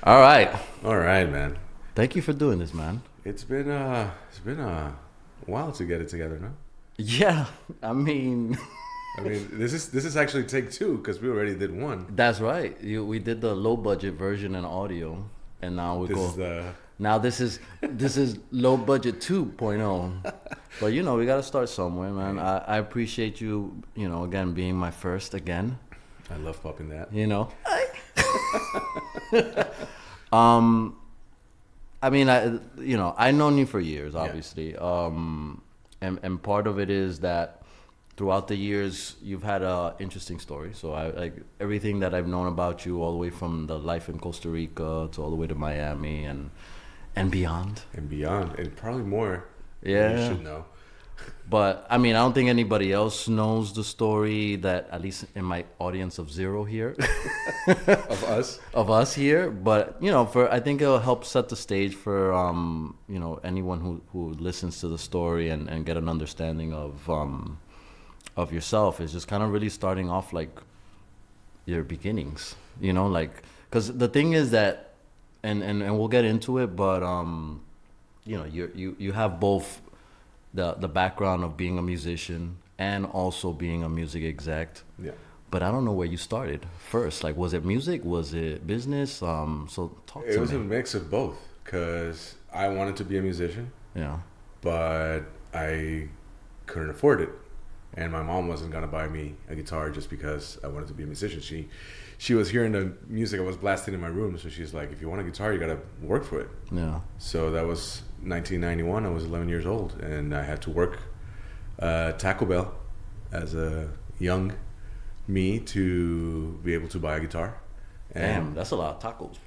All right. All right, man. Thank you for doing this, man. It's been a while to get it together, no? Yeah, I mean, I mean, this is actually take two because we already did one. that's right. We did the low budget version in audio, and now we This is go. the Now this is low budget 2.0. But we got to start somewhere, man. I appreciate you, again being my first again. I love popping that. You know. Um, I mean, I known you for years, Yeah. obviously. And part of it is that throughout the years you've had a interesting story. So I like everything that I've known about you, all the way from the life in Costa Rica to all the way to Miami and beyond. And beyond, and probably more. Yeah. You should know. But I mean, I don't think anybody else knows the story that, at least in my audience of zero here, Of us. of us here. But for I think it'll help set the stage for anyone who listens to the story and get an understanding of yourself. Is just kind of really starting off like your beginnings. Like, because the thing is that, and we'll get into it, but you have both the background of being a musician and also being a music exec. Yeah. But I don't know where you started first. Like, was it music? Was it business? So talk It to was a me. mix of both because I wanted to be a musician, Yeah. but I couldn't afford it, and my mom wasn't gonna buy me a guitar just because I wanted to be a musician. She was hearing the music I was blasting in my room, so she's like, "If you want a guitar, you gotta work for it." Yeah. So that was 1991. I was 11 years old, and I had to work Taco Bell as a young me to be able to buy a guitar. Damn, that's a lot of tacos.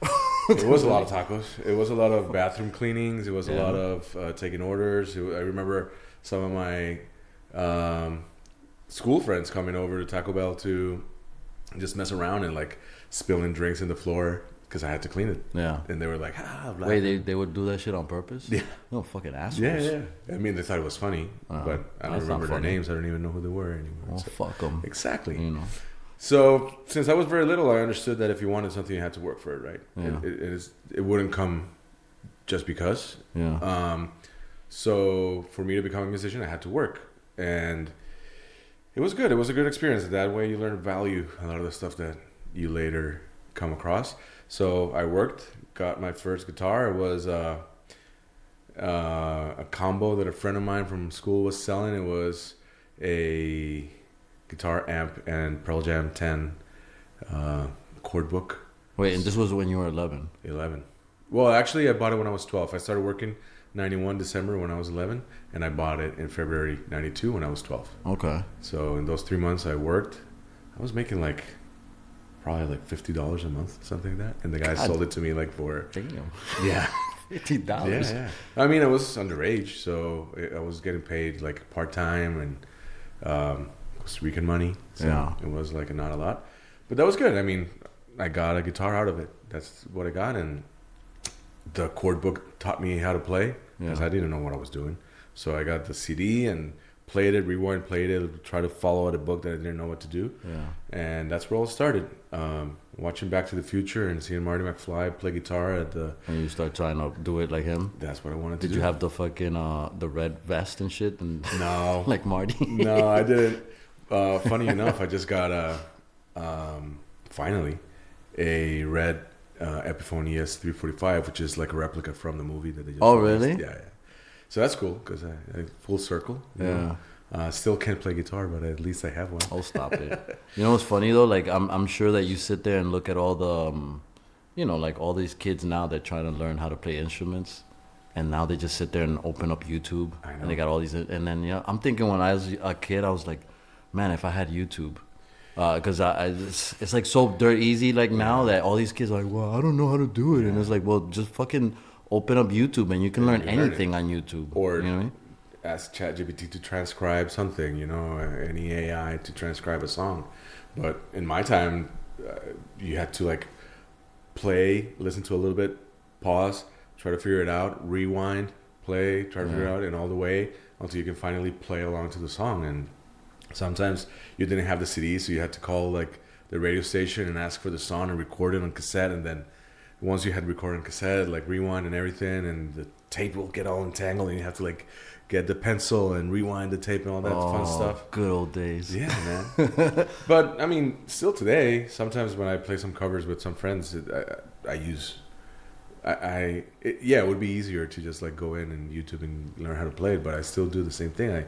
It was a lot of tacos. It was a lot of bathroom cleanings. It was a Yeah. lot of taking orders. I remember some of my school friends coming over to Taco Bell to just mess around and like spilling drinks in the floor because I had to clean it. Yeah. And they were like, blah. Wait, they would do that shit on purpose? Yeah. No fucking assholes. Yeah, yeah. I mean, they thought it was funny, but I don't that's not remember their funny. names. I don't even know who they were anymore. Well, So- fuck them. exactly. You know. So since I was very little, I understood that if you wanted something, you had to work for it, right? Yeah. It wouldn't come just because. Yeah. So for me to become a musician, I had to work, and it was good. It was a good experience. That way, you learn to value a lot of the stuff that you later come across. So I worked, got my first guitar. It was a combo that a friend of mine from school was selling. It was a guitar amp and Pearl Jam 10 chord book. Wait, and this was when you were 11. 11. Well, actually, I bought it when I was 12. I started working 91 December when I was 11, and I bought it in February 92 when I was 12. Okay. So in those 3 months I worked, I was making probably like $50 a month, something like that. And the guy God. sold it to me like for, Damn. yeah. $50. Yeah. I mean, I was underage, so I was getting paid like part-time and Costa Rican money. So Yeah. it was like not a lot. But that was good. I mean, I got a guitar out of it. That's what I got. And the chord book taught me how to play because Yeah. I didn't know what I was doing. So I got the CD and played it, rewind, played it, try to follow out a book that I didn't know what to do. Yeah. And that's where it all started. Watching Back to the Future and seeing Marty McFly play guitar at the... And you start trying to do it like him? That's what I wanted to Did do. you have the fucking the red vest and shit and No. like Marty? No, I didn't. Funny enough, I just got finally a red Epiphone ES345, which is like a replica from the movie that they just Oh, released. really? Yeah. So that's cool because I full circle. you know. Still can't play guitar, but at least I have one. Oh, stop it. You know what's funny though? Like I'm sure that you sit there and look at all the like all these kids now that trying to learn how to play instruments, and now they just sit there and open up YouTube I know. and they got all these, and then I'm thinking when I was a kid I was like, man, if I had YouTube. Because it's like so dirt easy like now that all these kids are like, well, I don't know how to do it, and it's like, well, just fucking open up YouTube and you can learn you learn anything on YouTube. Or you know what I mean? ask ChatGPT to transcribe something, any AI to transcribe a song. But in my time, you had to like play, listen to a little bit, pause, try to figure it out, rewind, play, try to figure it out, and all the way until you can finally play along to the song. And sometimes you didn't have the CD, so you had to call like the radio station and ask for the song and record it on cassette, and then once you had recording cassette, like rewind and everything, and the tape will get all entangled, and you have to like get the pencil and rewind the tape and all that fun stuff. Good old days. Yeah, man. But I mean, still today, sometimes when I play some covers with some friends, I use. It would be easier to just like go in and YouTube and learn how to play it, but I still do the same thing. I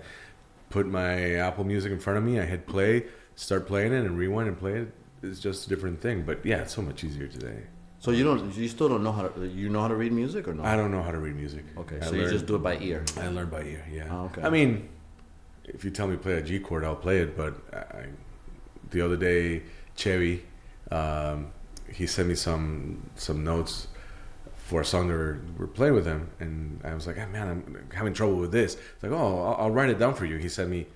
put my Apple Music in front of me, I hit play, start playing it, and rewind and play it. It's just a different thing. But yeah, it's so much easier today. So you still don't know how to, you know how to read music or no? I don't know how to read music. Okay, so you just do it by ear. I learn by ear, yeah. Oh, okay. I mean, if you tell me to play a G chord, I'll play it. But the other day, Chevy, he sent me some notes for a song that we're playing with him, and I was like, oh, man, I'm having trouble with this. It's like, oh, I'll write it down for you. He sent me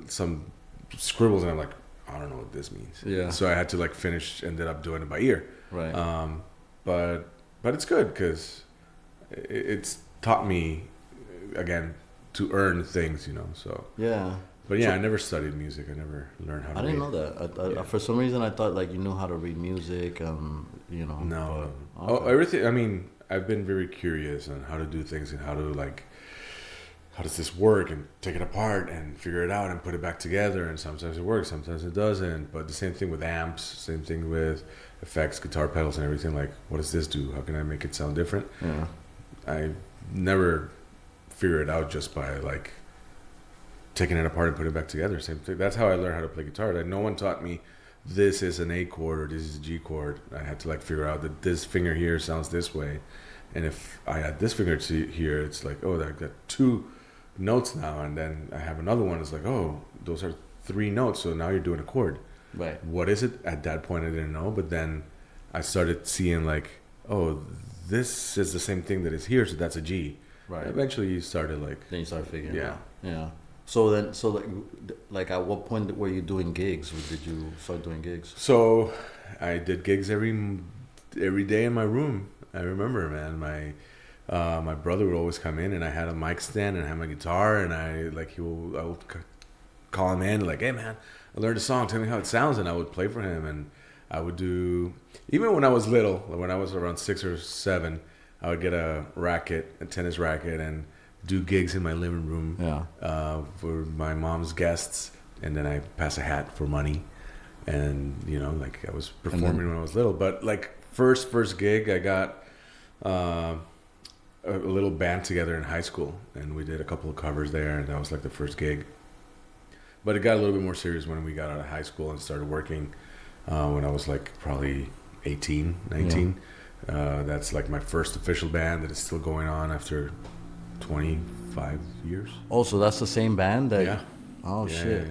some scribbles, and I'm like, I don't know what this means. Yeah. So I had to like ended up doing it by ear. Right. But it's good because it's taught me again to earn things, So yeah. But yeah, I never studied music. I never learned how to. I didn't know that. For some reason, I thought like you knew how to read music. No. But, okay. Everything. I mean, I've been very curious on how to do things and how to like. How does this work, and take it apart and figure it out and put it back together, and sometimes it works, sometimes it doesn't. But the same thing with amps, same thing with effects, guitar pedals and everything. Like, what does this do? How can I make it sound different? Yeah. I never figure it out just by like taking it apart and putting it back together. Same thing. That's how I learned how to play guitar. Like, no one taught me this is an A chord or this is a G chord. I had to like figure out that this finger here sounds this way, and if I add this finger to here, it's like, oh, I got two notes now, and then I have another one. It's like, oh, those are three notes, so now you're doing a chord. Right. What is it? At that point, I didn't know, but then I started seeing like, oh, this is the same thing that is here, so that's a G. Right. And eventually, you started like. Then you started figuring it Yeah. out. Yeah. So like at what point were you doing gigs? Or did you start doing gigs? So I did gigs every day in my room. I remember, man, my brother would always come in, and I had a mic stand, and I had my guitar, and I would call him in, like, hey man, I learned a song, tell me how it sounds, and I would play for him. And I would do, even when I was little, when I was around 6 or 7, I would get a tennis racket, and do gigs in my living room. Yeah. For my mom's guests, and then I pass a hat for money, and like I was performing when I was little. But like first gig, I got a little band together in high school, and we did a couple of covers there, and that was like the first gig. But it got a little bit more serious when we got out of high school and started working when I was like probably 18, 19. Yeah. That's like my first official band that is still going on after 25 years. Oh, so that's the same band? Yeah. Oh, yeah, shit.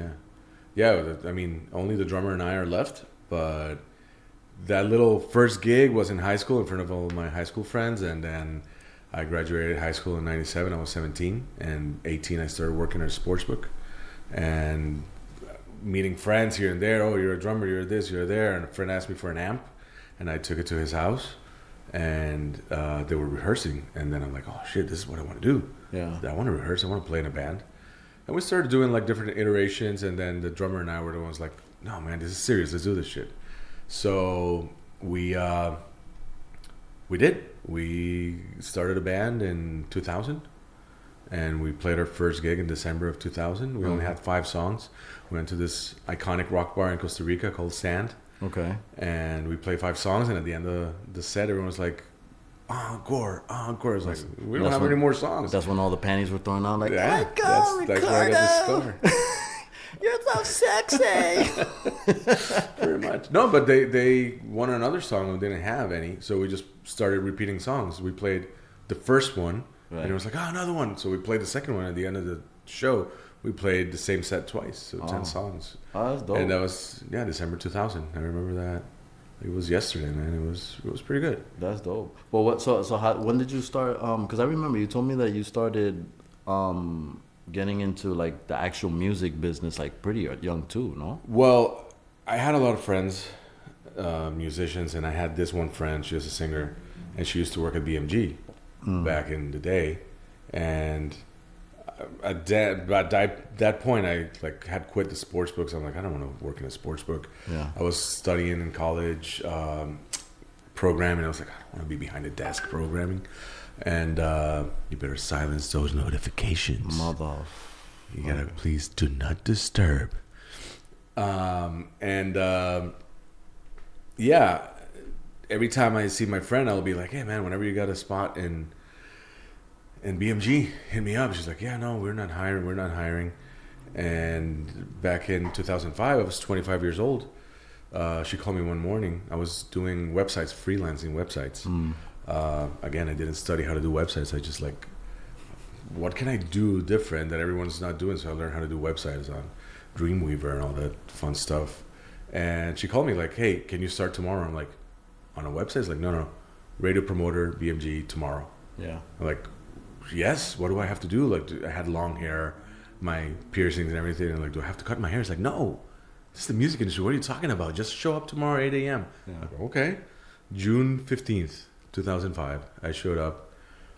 Yeah. I mean, only the drummer and I are left, but that little first gig was in high school in front of all of my high school friends, and then I graduated high school in 97. I was 17, and 18 I started working at a sports book and meeting friends here and there. Oh, you're a drummer, you're this, you're there. And a friend asked me for an amp, and I took it to his house, and they were rehearsing, and then I'm like, oh shit, this is what I want to do. Yeah. I want to rehearse, I want to play in a band. And we started doing like different iterations, and then the drummer and I were the ones like, no man, this is serious, let's do this shit. So we did. We started a band in 2000, and we played our first gig in December of 2000. We only had 5 songs. We went to this iconic rock bar in Costa Rica called Sand. Okay. And we played 5 songs, and at the end of the set, everyone was like, encore, encore. It's like, we don't have any more songs. That's when all the panties were thrown out. Like, yeah, let go, that's where I got the score. You're so sexy. Pretty much. No, but they won another song and didn't have any, so we just started repeating songs. We played the first one, right, and it was like, another one. So we played the second one. At the end of the show, we played the same set twice, so 10 songs. Oh, that's dope. And that was December 2000. I remember that. It was yesterday, man. It was pretty good. That's dope. Well, what? So when did you start? Because I remember you told me that you started getting into like the actual music business like pretty young too, no? Well, I had a lot of friends, musicians, and I had this one friend. She was a singer, and she used to work at BMG back in the day. And at that point, I like had quit the sports books. I'm like, I don't want to work in a sports book. Yeah. I was studying in college, programming. I was like, I don't want to be behind a desk programming. And you better silence those notifications. Mother. You gotta please do not disturb. Yeah, every time I see my friend, I'll be like, hey man, whenever you got a spot in BMG, hit me up. She's like, yeah, no, we're not hiring. And back in 2005, I was 25 years old. She called me one morning. I was doing websites, freelancing websites. Again, I didn't study how to do websites. I just like, what can I do different that everyone's not doing? So I learned how to do websites on Dreamweaver and all that fun stuff. And she called me like, hey, can you start tomorrow? I'm like, on a website? It's like, no. Radio promoter, BMG, tomorrow. Yeah. I'm like, yes, what do I have to do? Like, I had long hair, my piercings and everything. And like, do I have to cut my hair? It's like, no, this is the music industry. What are you talking about? Just show up tomorrow, 8 a.m. Yeah. Like, okay. June 15th, 2005, I showed up.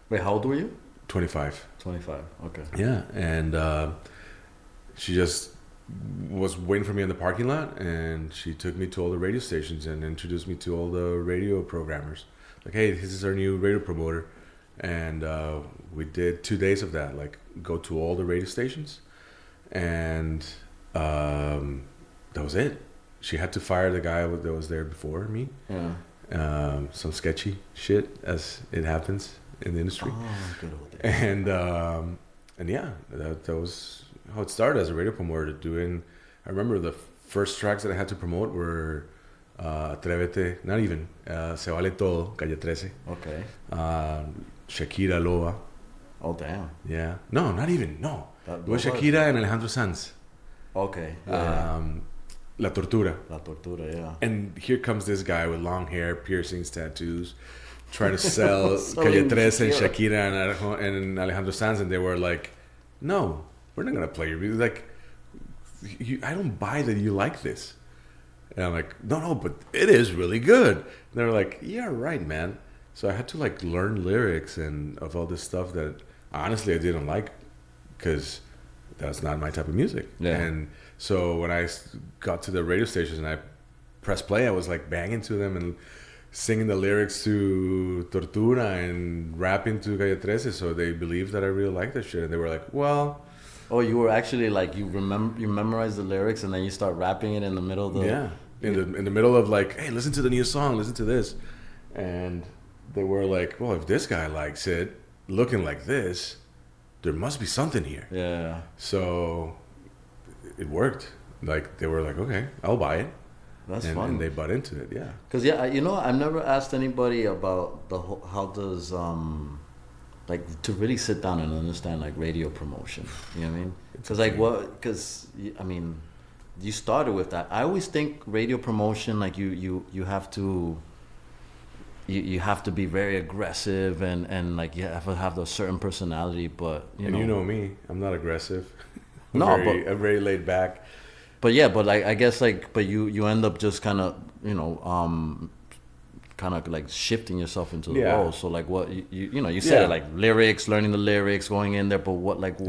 Wait, how old were you? 25. 25, okay. Yeah, and she just was waiting for me in the parking lot, and she took me to all the radio stations and introduced me to all the radio programmers. Like, hey, this is our new radio promoter. And we did 2 days of that, like go to all the radio stations. And that was it. She had to fire the guy that was there before me. Yeah. Some sketchy shit, as it happens in the industry. Oh, good old days. And yeah, that was how it started as a radio promoter. I remember the first tracks that I had to promote were Atrévete, not even, Se Vale Todo, Calle 13. Okay. Shakira, Loa. Oh, damn. Yeah. No, not even, no. That It was Shakira and Alejandro Sanz. Okay. Yeah. La Tortura. La Tortura, yeah. And here comes this guy with long hair, piercings, tattoos, trying to sell So Calle 13 and insecure. Shakira and Alejandro Sanz, and they were like, no, we're not going to play your music. Like, I don't buy that you like this. And I'm like, no, but it is really good. And they're like, yeah, right, man. So I had to like learn lyrics and of all this stuff that honestly I didn't like because that's not my type of music. Yeah. And so when I got to the radio stations and I pressed play, I was like banging to them and singing the lyrics to Tortura and rapping to Calle 13. So they believed that I really liked that shit. And they were like, well... Oh, you were actually like, you memorized the lyrics and then you start rapping it in the middle of the... Yeah. In the middle of like, hey, listen to the new song, listen to this. And they were like, well, if this guy likes it, looking like this, there must be something here. Yeah. So it worked. Like, they were like, okay, I'll buy it. That's and, fun. And they bought into it, yeah. Because, yeah, you know, I've never asked anybody about the whole, how does, like, to really sit down and understand, like, radio promotion. You know what I mean? Because, like, I mean, you started with that. I always think radio promotion, like, you have to... You have to be very aggressive and like you have to have a certain personality, but you know me, I'm not aggressive. I'm very laid back. But yeah, but like I guess like you end up just kind of kind of like shifting yourself into the role. So like what you said it, like lyrics, learning the lyrics, going in there. But what like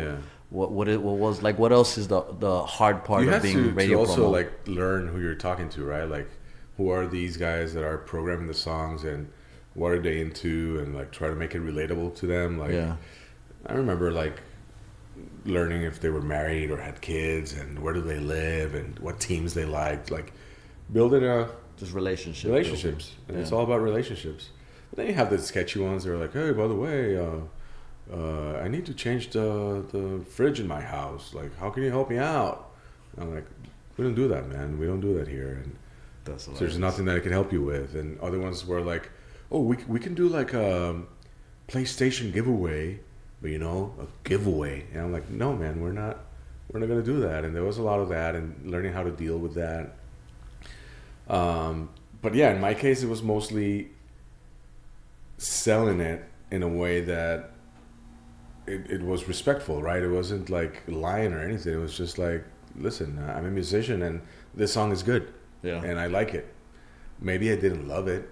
what was like what else is the hard part of being radio promoter? You also like learn who you're talking to, right? Like, who are these guys that are programming the songs and what are they into, and like try to make it relatable to them. Like, I remember like learning if they were married or had kids and where do they live and what teams they liked. Like building just relationships. And it's all about relationships. But then you have the sketchy ones that are like, hey, by the way, I need to change the fridge in my house. Like, how can you help me out? And I'm like, we don't do that, man. We don't do that here. And so there's nothing that I can help you with. And other ones were like, oh, we can do like a PlayStation giveaway, but a giveaway. And I'm like, no, man, we're not gonna do that. And there was a lot of that and learning how to deal with that. But yeah, in my case, it was mostly selling it in a way that it was respectful, right? It wasn't like lying or anything. It was just like, listen, I'm a musician and this song is good. Yeah. And I like it. Maybe I didn't love it,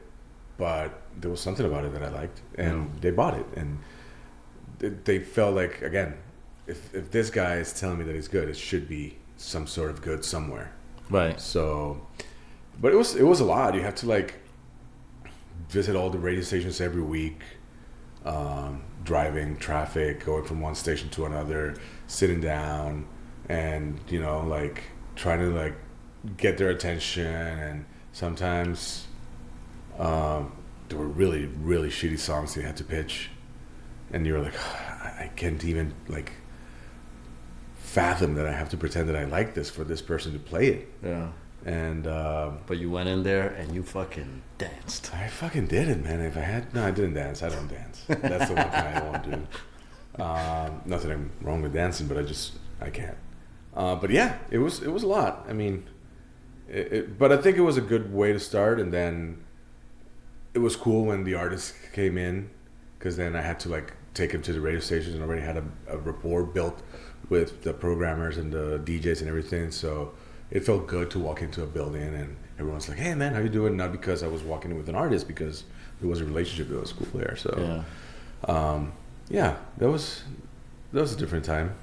but there was something about it that I liked, and they bought it. And they felt like, again, if this guy is telling me that he's good, it should be some sort of good somewhere. Right. So, but it was a lot. You have to like visit all the radio stations every week, driving traffic, going from one station to another, sitting down, and like trying to like get their attention. And sometimes there were really, really shitty songs they had to pitch, and you were like, I can't even like fathom that I have to pretend that I like this for this person to play it. Yeah. And but you went in there and you fucking danced. I fucking did it, man. I didn't dance. I don't dance. That's the one thing I won't do. Nothing wrong with dancing, but I can't. But yeah, it was a lot. I mean, but I think it was a good way to start. And then it was cool when the artists came in, because then I had to like take them to the radio stations and already had a rapport built with the programmers and the DJs and everything. So it felt good to walk into a building and everyone's like, "Hey man, how you doing?" Not because I was walking in with an artist, because there was a relationship that was cool there. So yeah, that was a different time.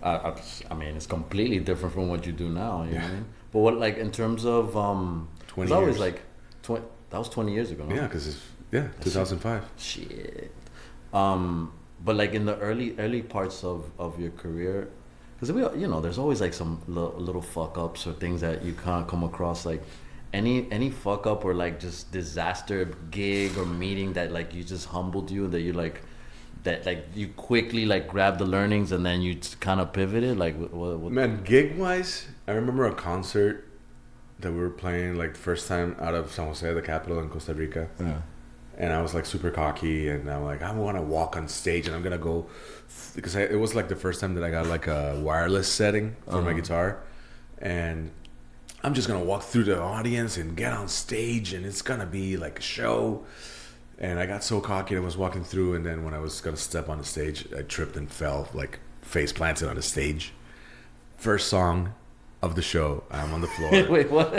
I mean, it's completely different from what you do now. You know what I mean? But what, like, in terms of 20 years. I was like, that was 20 years ago, no? Yeah, because 2005. Shit. But like in the early parts of your career, because there's always like some little fuck ups or things that you can't come across. Like any fuck up or like just disaster gig or meeting that like you just humbled you, that you like. That like you quickly like grabbed the learnings and then you kind of pivoted, like what? Man, gig wise, I remember a concert that we were playing like first time out of San Jose, the capital in Costa Rica. Yeah. And I was like super cocky, and I'm like, I want to walk on stage, and I'm gonna go, because it was like the first time that I got like a wireless setting for my guitar, and I'm just gonna walk through the audience and get on stage, and it's gonna be like a show. And I got so cocky, and I was walking through, and then when I was gonna step on the stage, I tripped and fell, like face planted on the stage. First song of the show, I'm on the floor. Wait, what?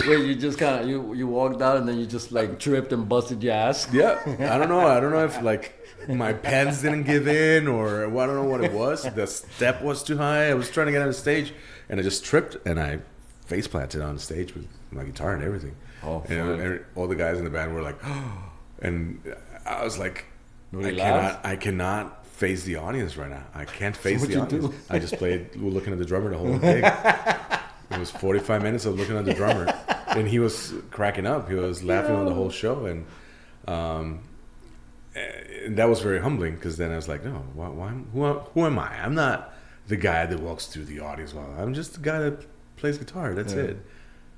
Wait, you just kind of you walked out and then you just like tripped and busted your ass? Yeah, I don't know if like my pants didn't give in, or I don't know what it was. The step was too high. I was trying to get on the stage, and I just tripped, and I face planted on the stage with my guitar and everything. Oh, and all the guys in the band were like, oh. And I was like, Really I cannot face the audience right now. I can't face the audience. I just played looking at the drummer the whole gig. It was 45 minutes of looking at the drummer, and he was cracking up. He was laughing on the whole show, and that was very humbling, because then I was like, no, who am I? I'm not the guy that walks through the audience. Well, I'm just the guy that plays guitar. That's it.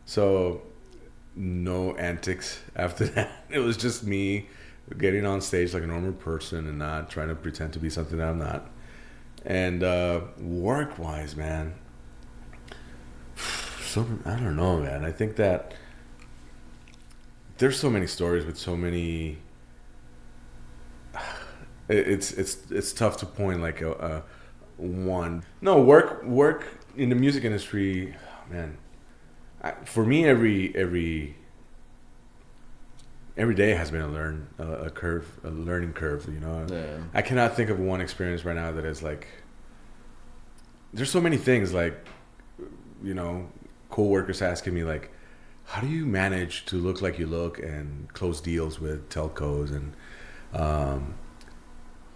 So no antics after that. It was just me getting on stage like a normal person and not trying to pretend to be something that I'm not. And work-wise, man, so I don't know, man. I think that there's so many stories with so many. It's tough to point like a one. No, work in the music industry, man. For me, every day has been a learning curve. Yeah. I cannot think of one experience right now that is like. There's so many things, like, co-workers asking me like, how do you manage to look like you look and close deals with telcos, and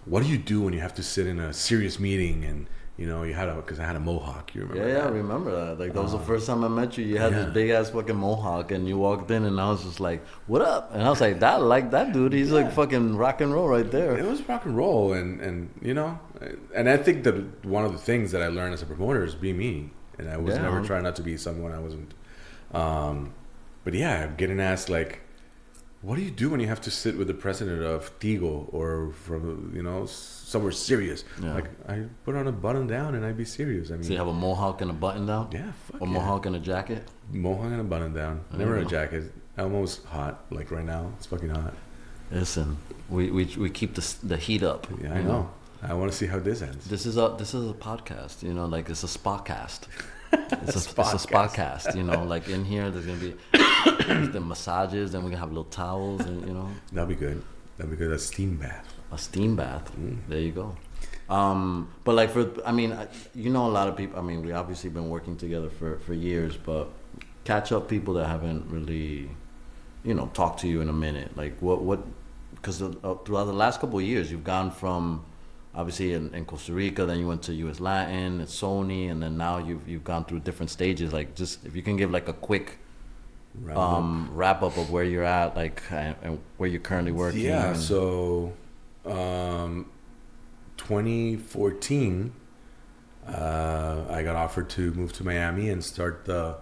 what do you do when you have to sit in a serious meeting and. Because I had a mohawk. You remember? Yeah, I remember that. Like, that was the first time I met you. You had this big ass fucking mohawk, and you walked in, and I was just like, "What up?" And I was like, "That dude. He's like fucking rock and roll right there." It was rock and roll, and I think that one of the things that I learned as a promoter is be me, and I was never trying not to be someone I wasn't. But yeah, I'm getting asked like, what do you do when you have to sit with the president of Tigo or from somewhere serious? Yeah. Like, I put on a button down and I be serious. I mean, so you have a mohawk and a button down? Yeah, fuck or mohawk and a jacket? Mohawk and a button down. Never a jacket. I'm almost hot. Like right now, it's fucking hot. Listen, we keep the heat up. Yeah, I know. I want to see how this ends. This is a podcast. Like it's a spotcast. It's a spotcast. Like in here, there's gonna be the massages, and we're gonna have little towels, and That'd be good. A steam bath. A steam bath. There you go. But like a lot of people. I mean, we obviously been working together for years, but catch up people that haven't really, talk to you in a minute. Like what because throughout the last couple of years, you've gone from obviously in Costa Rica, then you went to US Latin, at Sony, and then now you've gone through different stages. Like, just if you can give like a quick wrap up of where you're at, like, and where you're currently working. Yeah. So, 2014, I got offered to move to Miami and start the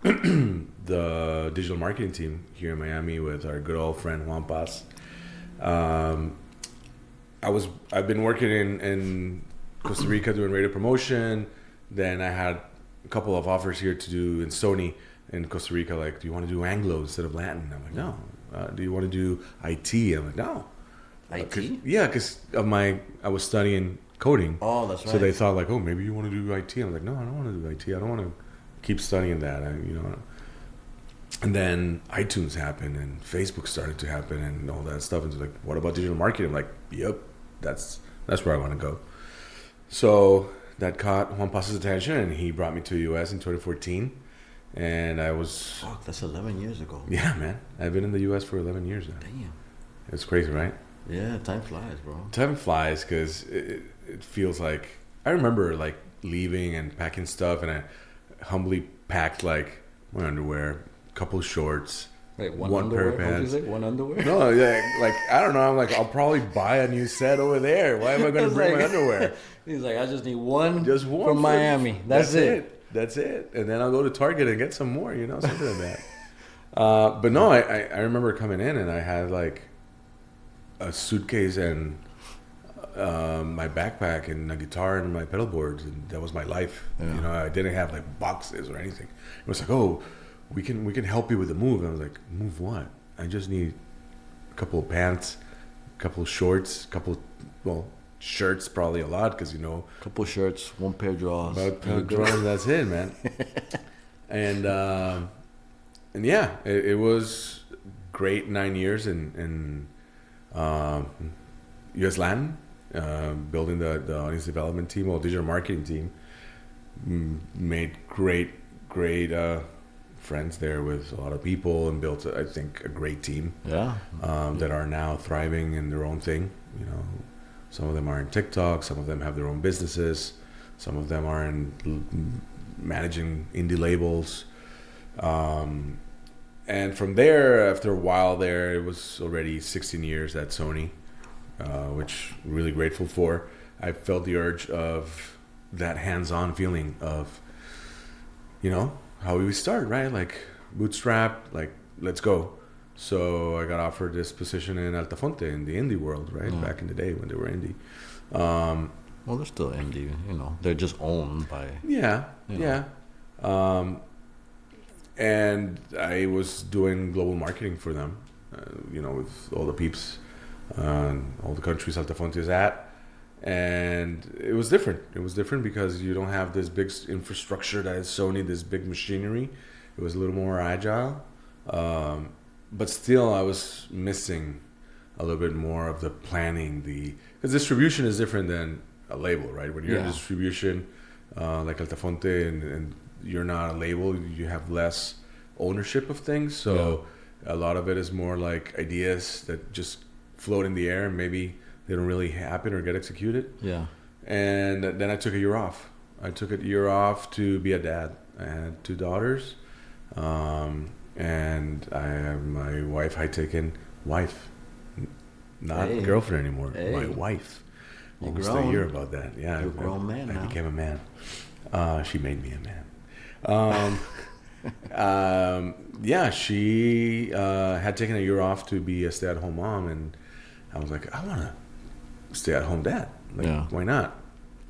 the digital marketing team here in Miami with our good old friend Juan Paz. I've been working in Costa Rica doing radio promotion. Then I had a couple of offers here to do in Sony in Costa Rica. Like, do you want to do Anglo instead of Latin? I'm like, no. Do you want to do IT? I'm like, no. IT? Yeah, because I was studying coding. Oh, that's right. So they thought like, oh, maybe you want to do IT. I'm like, no, I don't want to do IT. I don't want to keep studying that. And then iTunes happened and Facebook started to happen and all that stuff. And it's like, what about digital marketing? I'm like, yep, that's where I want to go. So that caught Juan Paz's attention and he brought me to the US in 2014. And I was... Fuck, that's 11 years ago. Yeah, man. I've been in the US for 11 years now. Damn. It's crazy, right? Yeah, time flies, bro. Time flies because it feels like... I remember like leaving and packing stuff and I humbly packed like my underwear, a couple of shorts, Wait, one pair of pants. What did you say? One underwear? No, like I don't know. I'm like, I'll probably buy a new set over there. Why am I going to bring my underwear? He's like, I just need one. Just one from Miami. That's it. That's it. And then I'll go to Target and get some more. Something like that. But no, I remember coming in and I had like a suitcase and my backpack and a guitar and my pedal boards, and that was my life. Yeah. I didn't have like boxes or anything. It was like, oh, we can help you with the move. And I was like, move what? I just need a couple of pants, a couple of shorts, shirts, probably a lot because couple shirts, one pair of drawers. About pair of drawers, that's it, man. And yeah, it was great 9 years in US Latin. Building the audience development team or digital marketing team, made great friends there with a lot of people and built, I think, a great team. Yeah. That are now thriving in their own thing. Some of them are in TikTok, some of them have their own businesses, some of them are in managing indie labels. And from there, after a while there, it was already 16 years at Sony. Which I'm really grateful for. I felt the urge of that hands-on feeling of, how we start, right? Like bootstrap, like let's go. So I got offered this position in Altafonte in the indie world, right? Yeah. Back in the day when they were indie. Well, they're still indie, They're just owned by... Yeah. And I was doing global marketing for them, with all the peeps. All the countries Altafonte is at, and it was different. It was different because you don't have this big infrastructure that is Sony, this big machinery. It was a little more agile, but still I was missing a little bit more of the planning. Because distribution is different than a label, right? When you're in distribution, like Altafonte, and you're not a label, you have less ownership of things. So a lot of it is more like ideas that just float in the air and maybe they don't really happen or get executed. Yeah. And then I took a year off. I took a year off to be a dad. I had 2 daughters. And I have my wife, not girlfriend anymore. Hey. My wife. Almost a year about that. Yeah. You're a grown man now. I became a man. She made me a man. She had taken a year off to be a stay-at-home mom, and I was like, I want to stay-at-home dad. Why not?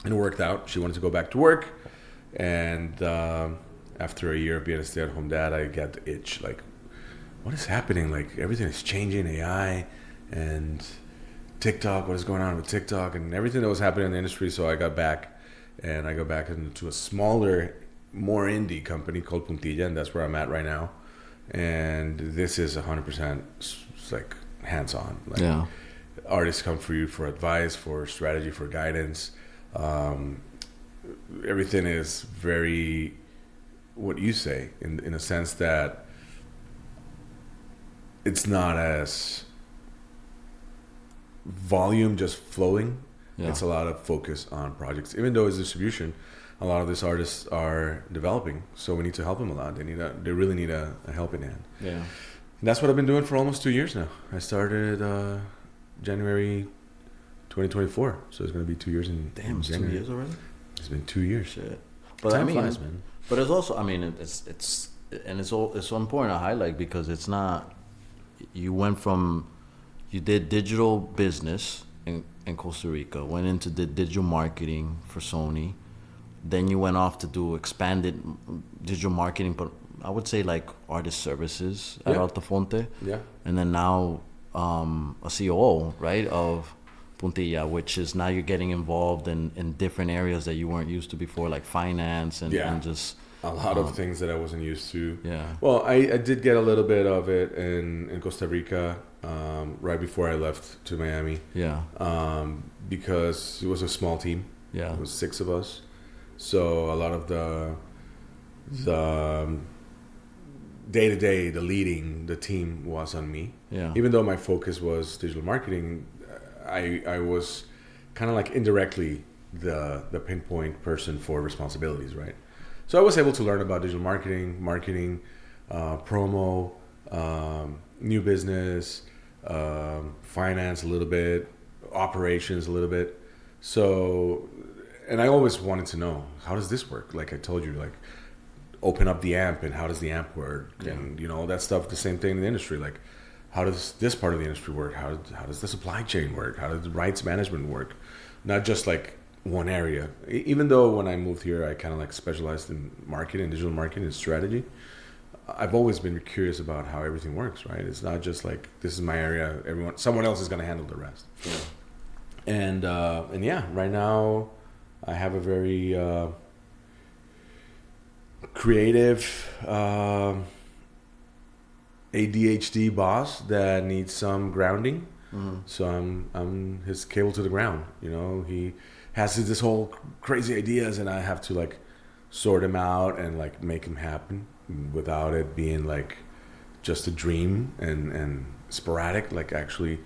And it worked out. She wanted to go back to work, and after a year of being a stay-at-home dad, I got the itch. Like, what is happening? Like, everything is changing, AI and TikTok. What is going on with TikTok and everything that was happening in the industry? So I got back, and I got back into a smaller, more indie company called Puntilla, and that's where I'm at right now. And this is 100% like hands-on. Like, artists come for you for advice, for strategy, for guidance. Everything is very what you say in a sense that it's not as volume just flowing. Yeah. It's a lot of focus on projects. Even though it's distribution, a lot of these artists are developing, so we need to help them a lot. They really need a helping hand. Yeah. And that's what I've been doing for almost 2 years now. I started January 2024, so it's going to be 2 years in Damn, it's 2 January. years already? It's been 2 years. Shit. But Time I mean, flies, man. but it's also, I mean, it's so important to highlight because it's not, you went from, you did digital business in Costa Rica, went into the digital marketing for Sony, then you went off to do expanded digital marketing, but I would say like artist services at Altafonte. Yeah. And then now a COO, right, of Puntilla, which is now you're getting involved in different areas that you weren't used to before, like finance and just... A lot of things that I wasn't used to. Yeah. Well, I did get a little bit of it in Costa Rica right before I left to Miami. Yeah. Because it was a small team. Yeah. It was 6 of us. So a lot of the day-to-day, the leading, the team was on me. Yeah. Even though my focus was digital marketing, I was kind of like indirectly the pinpoint person for responsibilities, right? So I was able to learn about digital marketing, promo, new business, finance a little bit, operations a little bit. So, and I always wanted to know, how does this work? Like I told you, like open up the amp and how does the amp work? Yeah. And you know, all that stuff, the same thing in the industry. Like how does this part of the industry work? How does the supply chain work? How does the rights management work? Not just like one area. Even though when I moved here, I kind of like specialized in marketing, digital marketing and strategy. I've always been curious about how everything works, right? It's not just like, this is my area, someone else is going to handle the rest. Yeah. And yeah, right now I have a very creative ADHD boss that needs some grounding. Mm-hmm. So I'm his cable to the ground. You know, he has this whole crazy ideas, and I have to like sort him out and like make him happen without it being like just a dream and sporadic. Like actually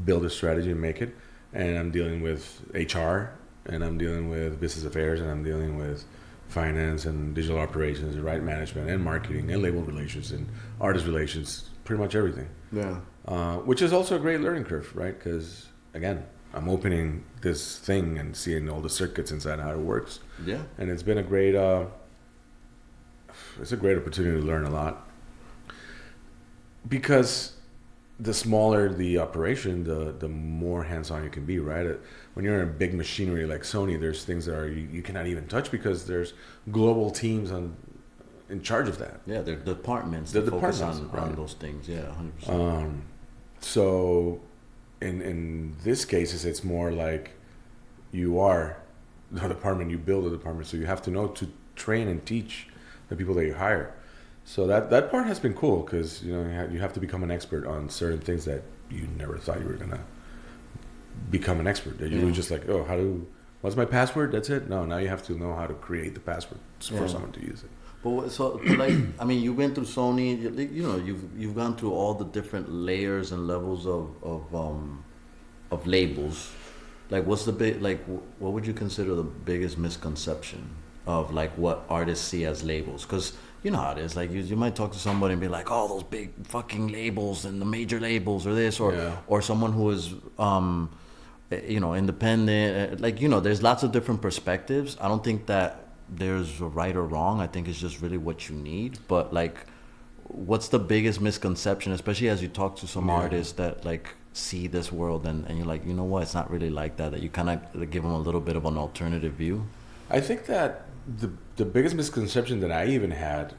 build a strategy and make it. And I'm dealing with HR, and I'm dealing with business affairs, and I'm dealing with finance and digital operations and right management and marketing and label relations and artist relations, pretty much everything. Yeah. Which is also a great learning curve, right? Because again, I'm opening this thing and seeing all the circuits inside how it works. Yeah. And it's been a great, it's a great opportunity to learn a lot. Because the smaller the operation, the more hands-on you can be, right? When you're in a big machinery like Sony, there's things that you cannot even touch because there's global teams in charge of that. Yeah, they're departments. The that focus departments, on right. those things. Yeah, 100%. So in this case, it's more like you are the department, you build a department, so you have to know to train and teach the people that you hire. So that part has been cool because you have to become an expert on certain things that you never thought you were gonna become an expert. That you were just like, what's my password? That's it. No, now you have to know how to create the password for someone to use it. But so like, I mean, you went through Sony. You know, you've gone through all the different layers and levels of labels. Like, what's the big what would you consider the biggest misconception of like what artists see as labels? Because you know how it is. Like you might talk to somebody and be like, "Oh, those big fucking labels and the major labels, or this, or someone who is, independent. Like there's lots of different perspectives. I don't think that there's a right or wrong. I think it's just really what you need. But like, what's the biggest misconception, especially as you talk to some artists that like see this world and you're like, you know what, it's not really like that. That you kind of give them a little bit of an alternative view. I think that the biggest misconception that I even had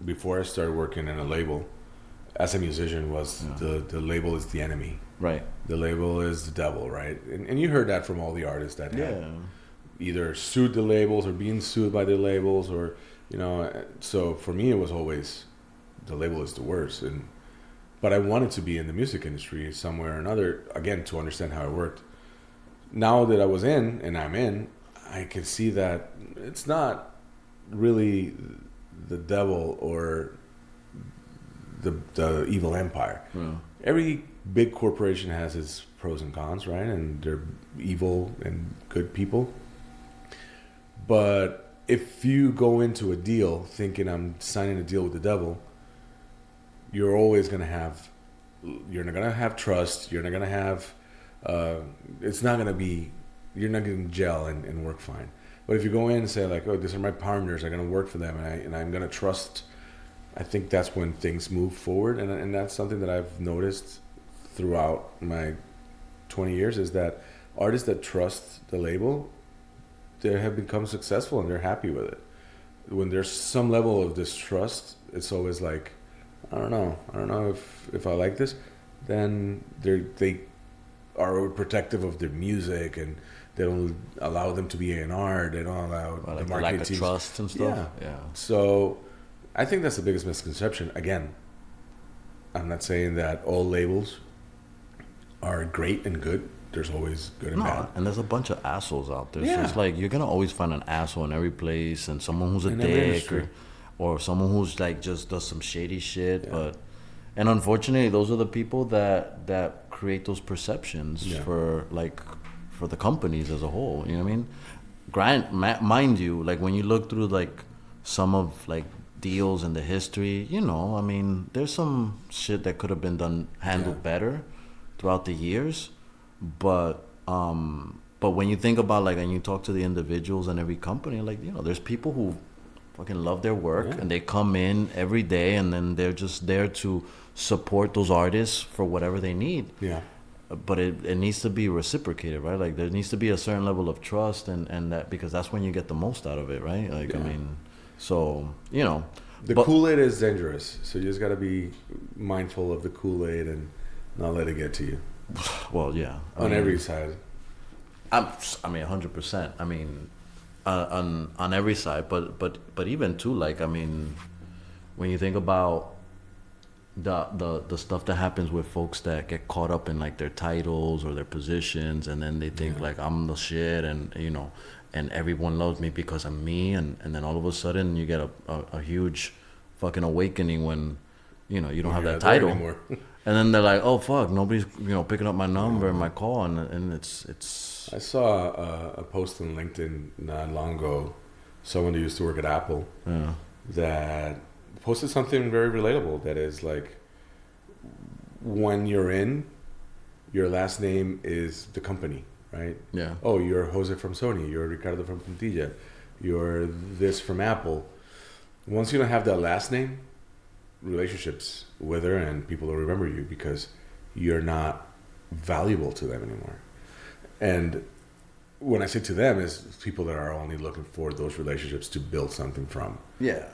before I started working in a label as a musician was the label is the enemy. Right. The label is the devil, right? And you heard that from all the artists that had either sued the labels or being sued by the labels or, so for me it was always the label is the worst. But I wanted to be in the music industry somewhere or another, again, to understand how it worked. Now that I was in and I'm in, I can see that it's not really the devil or the evil empire. Yeah. Every big corporation has its pros and cons, right? And they're evil and good people. But if you go into a deal thinking I'm signing a deal with the devil, you're always going to have, you're not going to have trust. You're not going to have, it's not going to be, you're not going to gel and work fine. But if you go in and say like, oh, these are my partners, I'm going to work for them, and I'm going to trust, I think that's when things move forward. And that's something that I've noticed throughout my 20 years, is that artists that trust the label, they have become successful and they're happy with it. When there's some level of distrust, it's always like, I don't know if I like this. Then they are protective of their music, and they don't allow them to be A&R. They don't allow the marketing lack of teams. trust and stuff. Yeah. So I think that's the biggest misconception. Again, I'm not saying that all labels are great and good. There's always good and bad. And there's a bunch of assholes out there. Yeah. So it's like you're gonna always find an asshole in every place, and someone who's a In every dick, industry. or someone who's like just does some shady shit. Yeah. And unfortunately, those are the people that create those perceptions for the companies as a whole. You know what I mean? Mind you, like when you look through like some of like deals in the history, you know, I mean, there's some shit that could have been handled better throughout the years. But when you think about like, and you talk to the individuals in every company, like, you know, there's people who fucking love their work and they come in every day, and then they're just there to support those artists for whatever they need. Yeah. But it needs to be reciprocated, right? Like there needs to be a certain level of trust, and that, because that's when you get the most out of it, right? Like, I mean, so, you know. The Kool-Aid is dangerous, so you just got to be mindful of the Kool-Aid and not let it get to you. Well, yeah. On every side. I mean, 100%. I mean, on every side, but even too, like, I mean, when you think about the stuff that happens with folks that get caught up in like their titles or their positions, and then they think like I'm the shit, and you know, and everyone loves me because I'm me, and then all of a sudden you get a huge fucking awakening when, you know, you don't have that title anymore. And then they're like, oh fuck, nobody's, you know, picking up my number and my call, and it's. I saw a post on LinkedIn not long ago. Someone who used to work at Apple that posted something very relatable. That is like, when you're in, your last name is the company, right? Yeah. Oh, you're Jose from Sony. You're Ricardo from Puntilla. You're this from Apple. Once you don't have that last name, relationships wither, and people don't remember you because you're not valuable to them anymore. And when I say to them, is people that are only looking for those relationships to build something from. Yeah.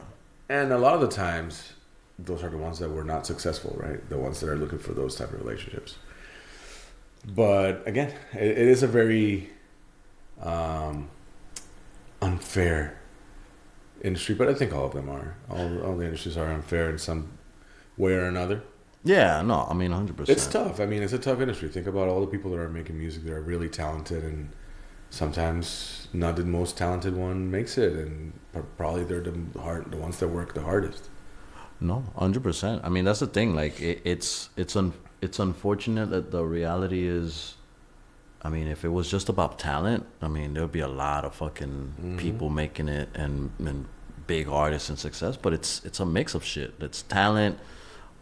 And a lot of the times, those are the ones that were not successful, right? The ones that are looking for those type of relationships. But again, it is a very unfair industry, but I think all of them are. All the industries are unfair in some way or another. Yeah, no, I mean 100%. It's tough. I mean, it's a tough industry. Think about all the people that are making music that are really talented, and sometimes not the most talented one makes it, and probably they're the ones that work the hardest. No, 100%. I mean, that's the thing. Like, it's unfortunate that the reality is, I mean, if it was just about talent, I mean, there would be a lot of fucking people making it, and big artists and success. But it's a mix of shit. It's talent,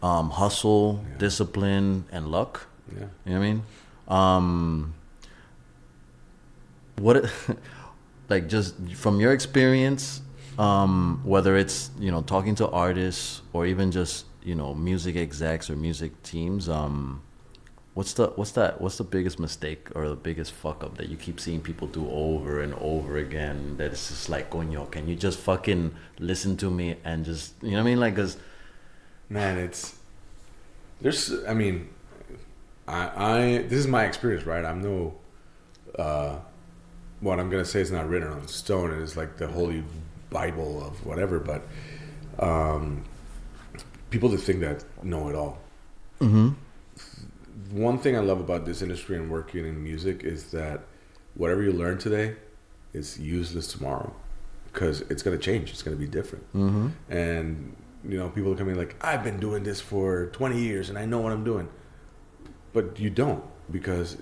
hustle, discipline, and luck. Yeah. You know what I mean? What, like, just from your experience, whether it's, you know, talking to artists or even just, you know, music execs or music teams, what's the biggest mistake or the biggest fuck up that you keep seeing people do over and over again, that it's just like, coño, can you just fucking listen to me and just, you know what I mean? Like, 'cause man, I mean, this is my experience, right? I'm no, what I'm gonna say is not written on stone, and it's like the holy Bible of whatever, but people that think that know it all. Mm-hmm. One thing I love about this industry and working in music is that whatever you learn today is useless tomorrow, because it's going to change. It's going to be different. Mm-hmm. And people come in like, I've been doing this for 20 years and I know what I'm doing. But you don't, because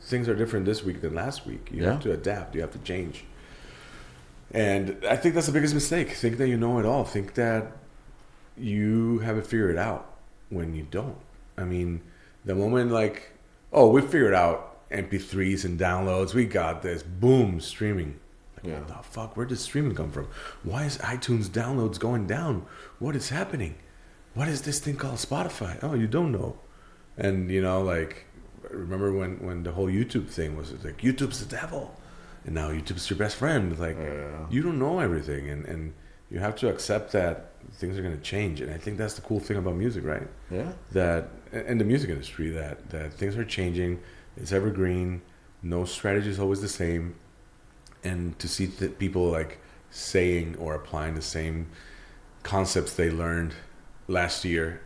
things are different this week than last week. You have to adapt. You have to change. And I think that's the biggest mistake. Think that you know it all. Think that you have it figured out when you don't. I mean, the moment like, oh, we figured out MP3s and downloads. We got this. Boom, streaming. Like, what the fuck? Where does streaming come from? Why is iTunes downloads going down? What is happening? What is this thing called Spotify? Oh, you don't know. And, like, remember when the whole YouTube thing was like, YouTube's the devil. And now YouTube's your best friend. Like, you don't know everything. And you have to accept that things are going to change. And I think that's the cool thing about music, right? Yeah. That, and the music industry, that things are changing. It's evergreen. No strategy is always the same. And to see people like saying or applying the same concepts they learned last year.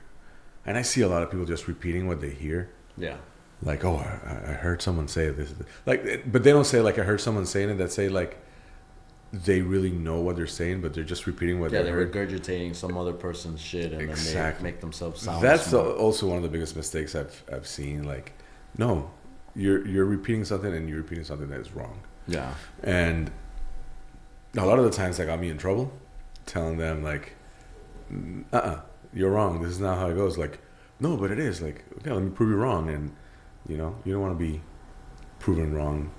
And I see a lot of people just repeating what they hear. Yeah. Like, oh, I heard someone say this. Like, but they don't say like, I heard someone saying it. That say like, they really know what they're saying, but they're just repeating what they heard. They're regurgitating some other person's shit, and then they make themselves sound. That's also one of the biggest mistakes I've seen. Like, no, you're repeating something, and you're repeating something that is wrong. Yeah. And a lot of the times that got me in trouble, telling them like, you're wrong. This is not how it goes. Like, no, but it is. Like, okay, let me prove you wrong. And you don't want to be proven wrong.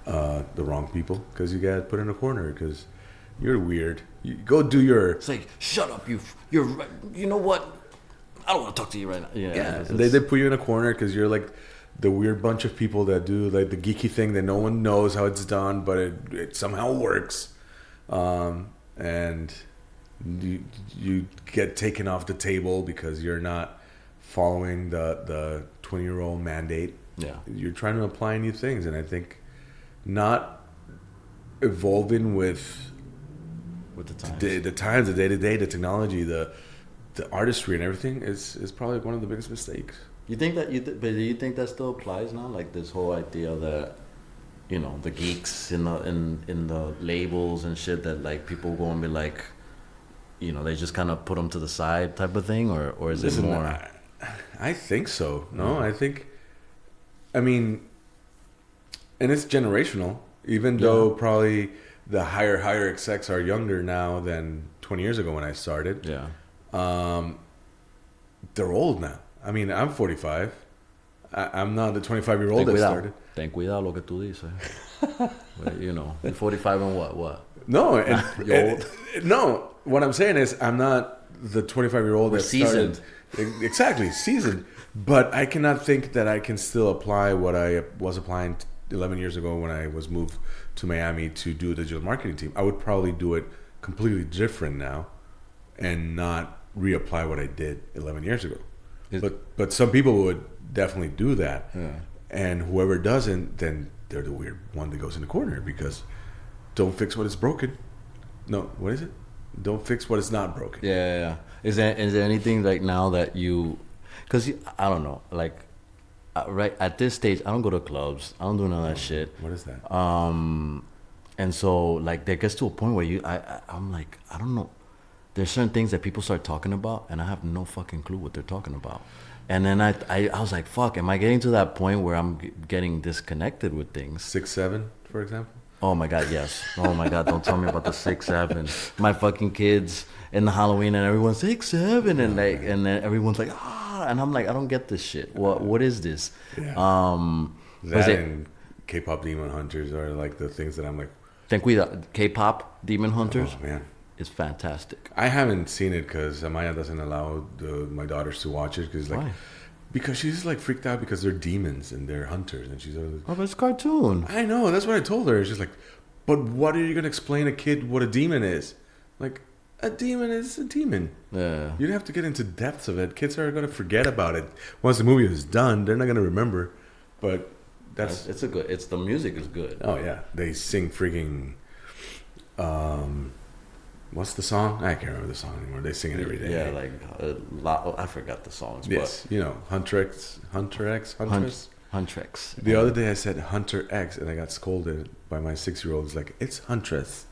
The wrong people, because you get put in a corner because you're weird. You go do your. It's like, shut up, you're. You know what? I don't want to talk to you right now. Yeah. They put you in a corner because you're like the weird bunch of people that do like the geeky thing that no one knows how it's done, but it somehow works, and you get taken off the table because you're not following the 20-year-old mandate. Yeah, you're trying to apply new things, and I think. Not evolving with the times, the day-to-day, the technology, the artistry, and everything is probably one of the biggest mistakes. You think that but do you think that still applies now? Like this whole idea that the geeks in the labels and shit, that like people go and be like, they just kind of put them to the side type of thing, or is it more? I think so. No, I mean. And it's generational, even though probably the higher execs are younger now than 20 years ago when I started. Yeah. They're old now. I mean, I'm 45. I'm not the 25-year-old that started. Ten cuidado lo que tú dices. You're 45 and what? No. You're old? No. What I'm saying is I'm not the 25-year-old that seasoned. Started. Exactly, seasoned. But I cannot think that I can still apply what I was applying 11 years ago when I was moved to Miami to do a digital marketing team. I would probably do it completely different now and not reapply what I did 11 years ago. But some people would definitely do that. Yeah. And whoever doesn't, then they're the weird one that goes in the corner because don't fix what is broken. No, what is it? Don't fix what is not broken. Yeah. Is there anything like now that you... Because I don't know, like... right at this stage, I don't go to clubs. I don't do none of that shit. What is that? And so like there gets to a point where I'm like, I don't know. There's certain things that people start talking about, and I have no fucking clue what they're talking about. And then I was like, fuck, am I getting to that point where I'm getting disconnected with things? 6'7", for example. Oh my God, yes. Oh my God, don't tell me about the 6'7". My fucking kids in the Halloween and everyone's 6'7", and like, and then everyone's like, and I'm like, I don't get this shit. What is this? Yeah. That and K-pop Demon Hunters are like the things that I'm like. Ten cuida, K-pop Demon Hunters. Oh man, it's fantastic. I haven't seen it because Amaya doesn't allow my daughters to watch it because like. Why? Because she's like freaked out because they're demons and they're hunters and she's always, but it's a cartoon. I know, that's what I told her. She's like, but what are you gonna explain a kid what a demon is? Like, a demon is a demon. Yeah. You don't have to get into depths of it. Kids are gonna forget about it once the movie is done. They're not gonna remember. But it's the music is good. Oh yeah, they sing freaking. What's the song? I can't remember the song anymore. They sing it every day. Yeah, like I forgot the songs. Yes, but Huntress. The other day I said Hunter X, and I got scolded by my 6-year-old. It's like, it's Huntress.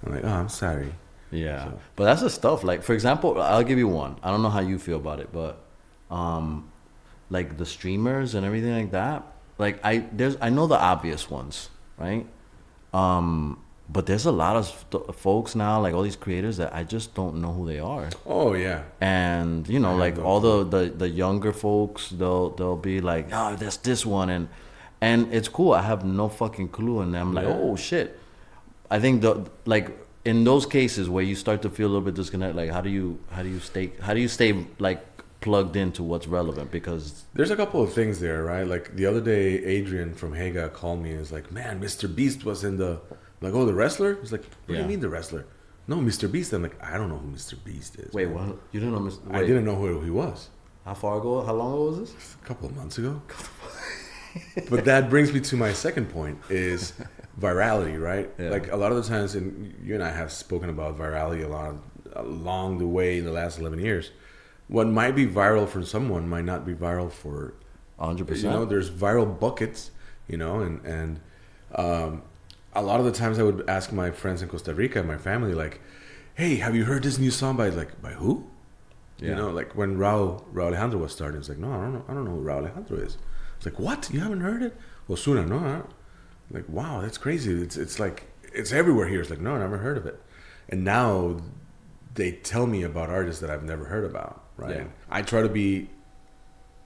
I'm like, oh, I'm sorry. Yeah, So but that's the stuff. Like, for example, I'll give you one. I don't know how you feel about it, but like the streamers and everything like that. Like, I know the obvious ones, right? But there's a lot of folks now, like all these creators that I just don't know who they are. oh yeah, And I have like no all clue. the younger folks, they'll be like, oh, there's this one, and it's cool. I have no fucking clue, and I'm like, Yeah. oh shit. I think the like in those cases where you start to feel a little bit disconnected, like how do you stay like plugged into what's relevant? Because There's a couple of things there, right? Like the other day, Adrian from Haga called me and was like, "Man, Mr. Beast was in the like, oh, the wrestler." He's like, "What do you yeah, mean the wrestler?" No, Mr. Beast. I'm like, I don't know who Mr. Beast is. wait, Man. what? You didn't know? I didn't know who he was. How far ago? How long ago was this? A couple of months ago. But that brings me to my second point is virality, right? Yeah. Like a lot of the times, and you and I have spoken about virality a lot along the way in the last 11 years. What might be viral for someone might not be viral for 100%. there's viral buckets, and a lot of the times I would ask my friends in Costa Rica, my family, like, "Hey, have you heard this new song by who?" Yeah. Like when Raul Alejandro was starting, it's like, "No, I don't know who Raul Alejandro is." It's like, "What? You haven't heard it?" Osuna, no. Like, wow, that's crazy. It's like it's everywhere here. It's like, no, I never heard of it. And now they tell me about artists that I've never heard about. Right? Yeah. I try to be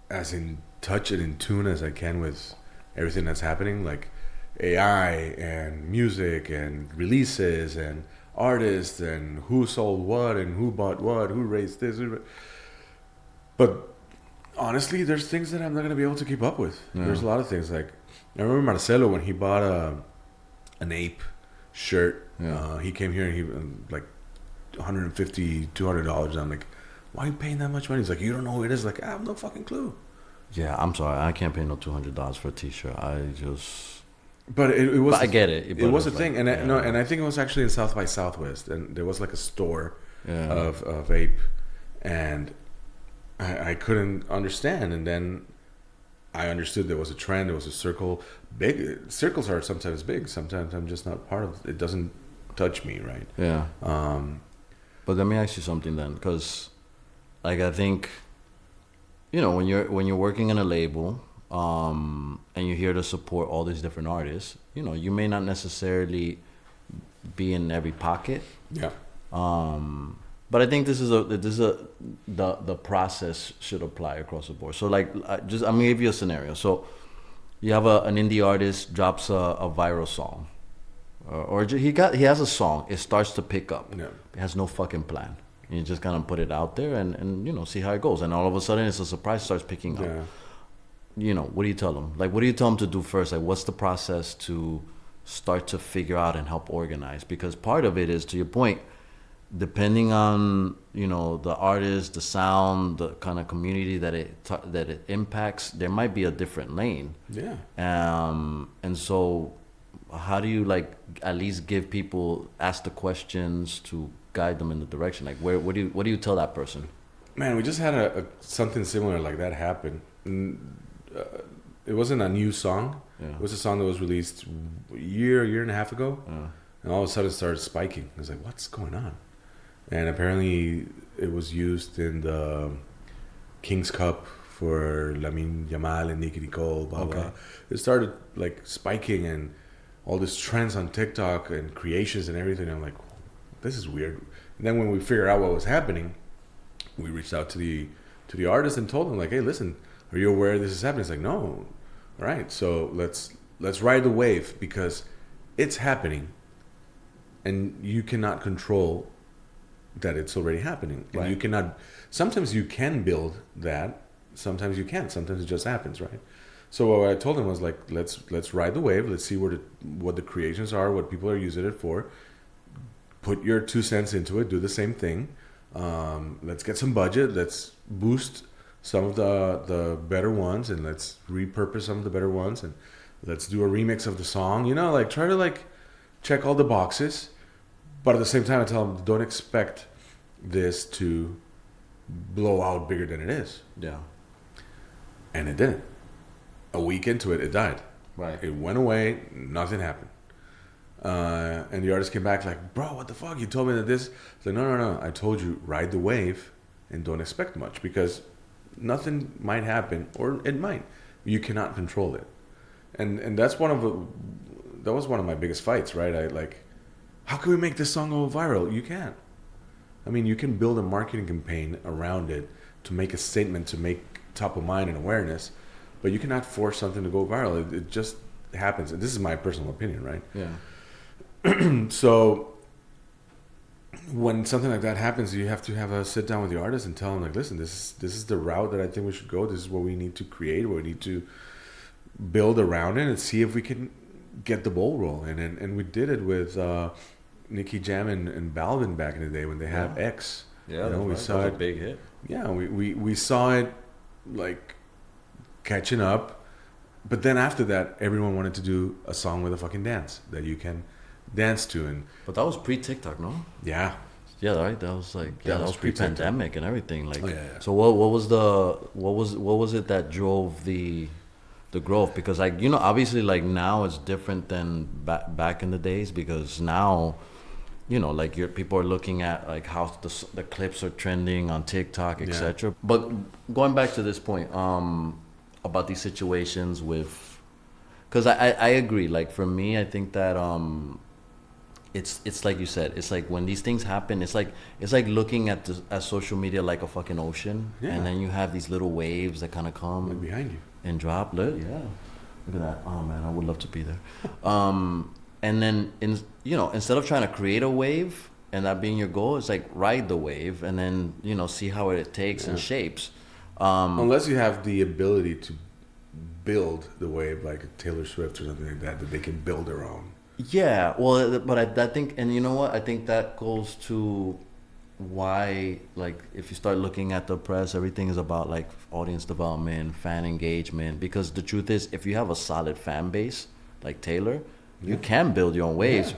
as in touch and in tune as I can with everything that's happening, like AI and music and releases and artists and who sold what and who bought what, who raised this. But honestly, there's things that I'm not gonna be able to keep up with. Yeah. There's a lot of things like I remember Marcelo when he bought an ape shirt. Yeah. He came here and he like $150, $200. I'm like, why are you paying that much money? He's like, you don't know who it is. Like, I have no fucking clue. Yeah, I'm sorry. I can't pay no $200 for a T-shirt. I just. But it was. But I get it. It was a it's thing, like, and yeah. no, and I think it was actually in South by Southwest, and there was like a store Yeah. of ape, and I couldn't understand, and then I understood there was a trend. There was a circle. Big circles are sometimes big. Sometimes I'm just not part of it. It doesn't touch me, right? Yeah. But let me ask you something then, because, like, I think, when you're working in a label, and you're here to support all these different artists, you may not necessarily be in every pocket. Yeah. But I think the process should apply across the board. So like, I'm gonna give you a scenario. So you have an indie artist drops a viral song, or he has a song. It starts to pick up. Yeah. It has no fucking plan. You just kind of put it out there and see how it goes. And all of a sudden, it's a surprise. Starts picking up. Yeah. What do you tell them? Like, what do you tell them to do first? Like, what's the process to start to figure out and help organize? Because part of it is, to your point, depending on the artist, the sound, the kind of community that it impacts, there might be a different lane. Yeah. And so, how do you like at least give people ask the questions to guide them in the direction? Like, what do you tell that person? Man, we just had something similar like that happen. It wasn't a new song. Yeah. It was a song that was released a year and a half ago. Yeah. And all of a sudden it started spiking. I was like, what's going on? And apparently it was used in the King's Cup for Lamine Yamal and Nicky Nicole, blah, blah. It started like spiking and all these trends on TikTok and creations and everything. I'm like, this is weird. And then when we figured out what was happening, we reached out to the artist and told him like, hey, listen, are you aware this is happening? It's like, no. All right, so let's ride the wave because it's happening, and you cannot control that it's already happening. And right. You cannot. Sometimes you can build that. Sometimes you can't. Sometimes it just happens, right? So what I told him was like, let's ride the wave. Let's see what the creations are, what people are using it for. Put your 2 cents into it. Do the same thing. Let's get some budget. Let's boost some of the better ones, and let's repurpose some of the better ones, and let's do a remix of the song. Like try to like check all the boxes, but at the same time, I tell them don't expect this to blow out bigger than it is. Yeah. And it didn't. A week into it, it died. Right. It went away. Nothing happened. And the artist came back like, bro, what the fuck? You told me that this. It's like, no. I told you, ride the wave and don't expect much because nothing might happen or it might. You cannot control it. And that's that was one of my biggest fights, right? I like, how can we make this song go viral? You can't. I mean, you can build a marketing campaign around it to make a statement, to make top of mind and awareness, but you cannot force something to go viral. It just happens. And this is my personal opinion, right? Yeah. So when something like that happens, you have to have a sit down with the artist and tell them like, listen, this is the route that I think we should go. This is what we need to create. What we need to build around it and see if we can get the ball rolling. And we did it with Nicky Jam and Balvin back in the day when they had X. Yeah, you know, we saw that was it, a big hit. Yeah, we saw it like catching up, but then after that, everyone wanted to do a song with a fucking dance that you can dance to, and but that was pre-TikTok, no? Yeah, right. That was like that was pre-pandemic and everything. Like, so what was it that drove the growth? Because like obviously like now it's different than back in the days because now. Like people are looking at like how the clips are trending on TikTok, etc. Yeah. But going back to this point, about these situations with, because I agree. Like for me, I think that it's like you said. It's like when these things happen, it's like looking at social media like a fucking ocean, and then you have these little waves that kind of come like behind you and drop. Look at that. Oh man, I would love to be there. And then, instead of trying to create a wave and that being your goal, it's like ride the wave and then, see how it takes and shapes. Unless you have the ability to build the wave like Taylor Swift or something like that they can build their own. Yeah, well, but I think, and you know what? I think that goes to why, like, if you start looking at the press, everything is about, like, audience development, fan engagement. Because the truth is, if you have a solid fan base, like Taylor... You can build your own waves,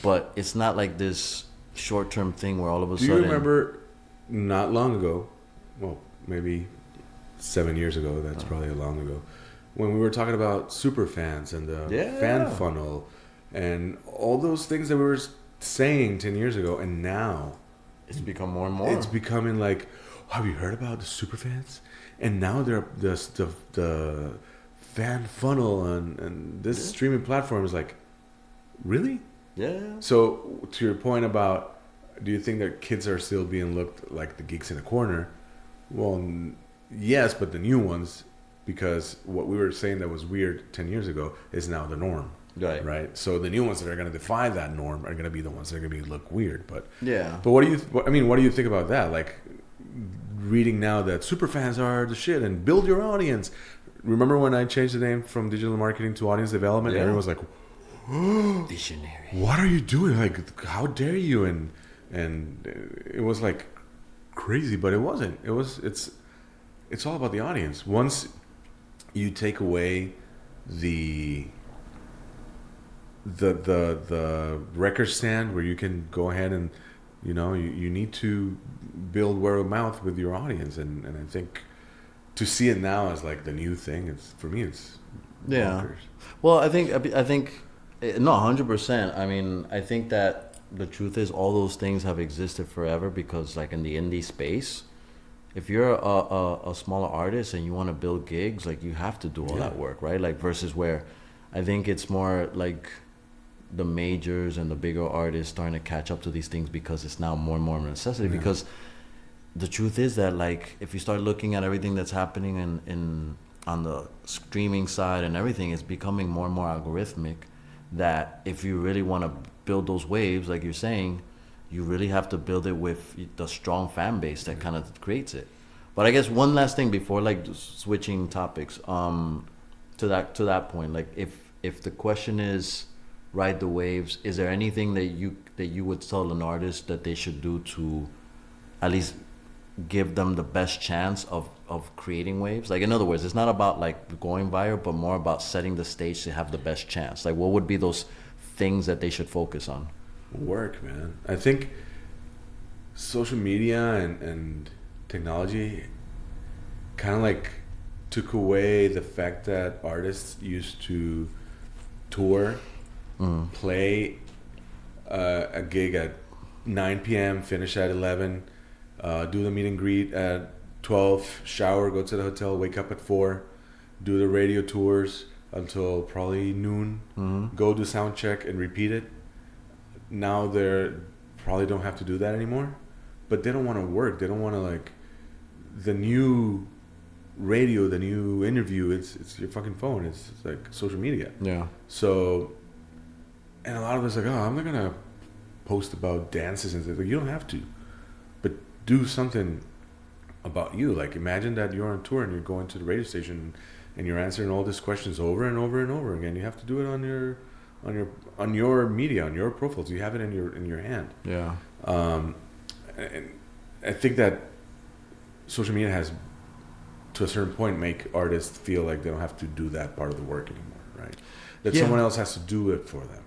but it's not like this short-term thing where all of a sudden... Do you remember not long ago, well, maybe 7 years ago, that's probably long ago, when we were talking about super fans and the fan funnel and all those things that we were saying 10 years ago, and now... It's become more and more. It's becoming like, have you heard about the super fans? And now they're the fan funnel and this streaming platform is like... Really? Yeah. So, to your point about, do you think that kids are still being looked like the geeks in the corner? Well, yes, but the new ones, because what we were saying that was weird 10 years ago is now the norm. Right. So the new ones that are going to defy that norm are going to be the ones that are going to look weird. But what do you think about that? Like reading now that super fans are the shit and build your audience. Remember when I changed the name from digital marketing to audience development? Everyone was like, visionary. What are you doing? Like, how dare you? And it was like crazy, but it wasn't. It's all about the audience. Once you take away the record stand where you can go ahead and you need to build word of mouth with your audience, and I think to see it now as like the new thing, it's for me it's bonkers. Well, I think no, 100%. I mean, I think that the truth is all those things have existed forever because, like, in the indie space, if you're a smaller artist and you want to build gigs, like, you have to do all that work, right? Like, versus where I think it's more like the majors and the bigger artists starting to catch up to these things because it's now more and more of a necessity. Because the truth is that, like, if you start looking at everything that's happening in on the streaming side and everything, it's becoming more and more algorithmic. That if you really want to build those waves, like you're saying, you really have to build it with the strong fan base that kind of creates it. But I guess one last thing before like switching topics, to that point, like if the question is ride the waves, is there anything that you would tell an artist that they should do to at least give them the best chance of creating waves? Like, in other words, it's not about like going viral, but more about setting the stage to have the best chance. Like, what would be those things that they should focus on? Work, man. I think social media and technology kind of like took away the fact that artists used to tour, play a gig at 9 p.m., finish at 11, do the meet and greet at 12, shower, go to the hotel, wake up at 4, do the radio tours until probably noon, go do sound check and repeat it. Now they're probably don't have to do that anymore, but they don't want to work. They don't want to like the new radio, the new interview. It's your fucking phone. It's like social media. Yeah. So, and a lot of us like, oh, I'm not gonna post about dances and things. Like, you don't have to, but do something about you. Like, imagine that you're on tour and you're going to the radio station and you're answering all these questions over and over and over again. You have to do it on your media, on your profiles. You have it in your hand. Yeah. And I think that social media has, to a certain point, make artists feel like they don't have to do that part of the work anymore, right? That someone else has to do it for them,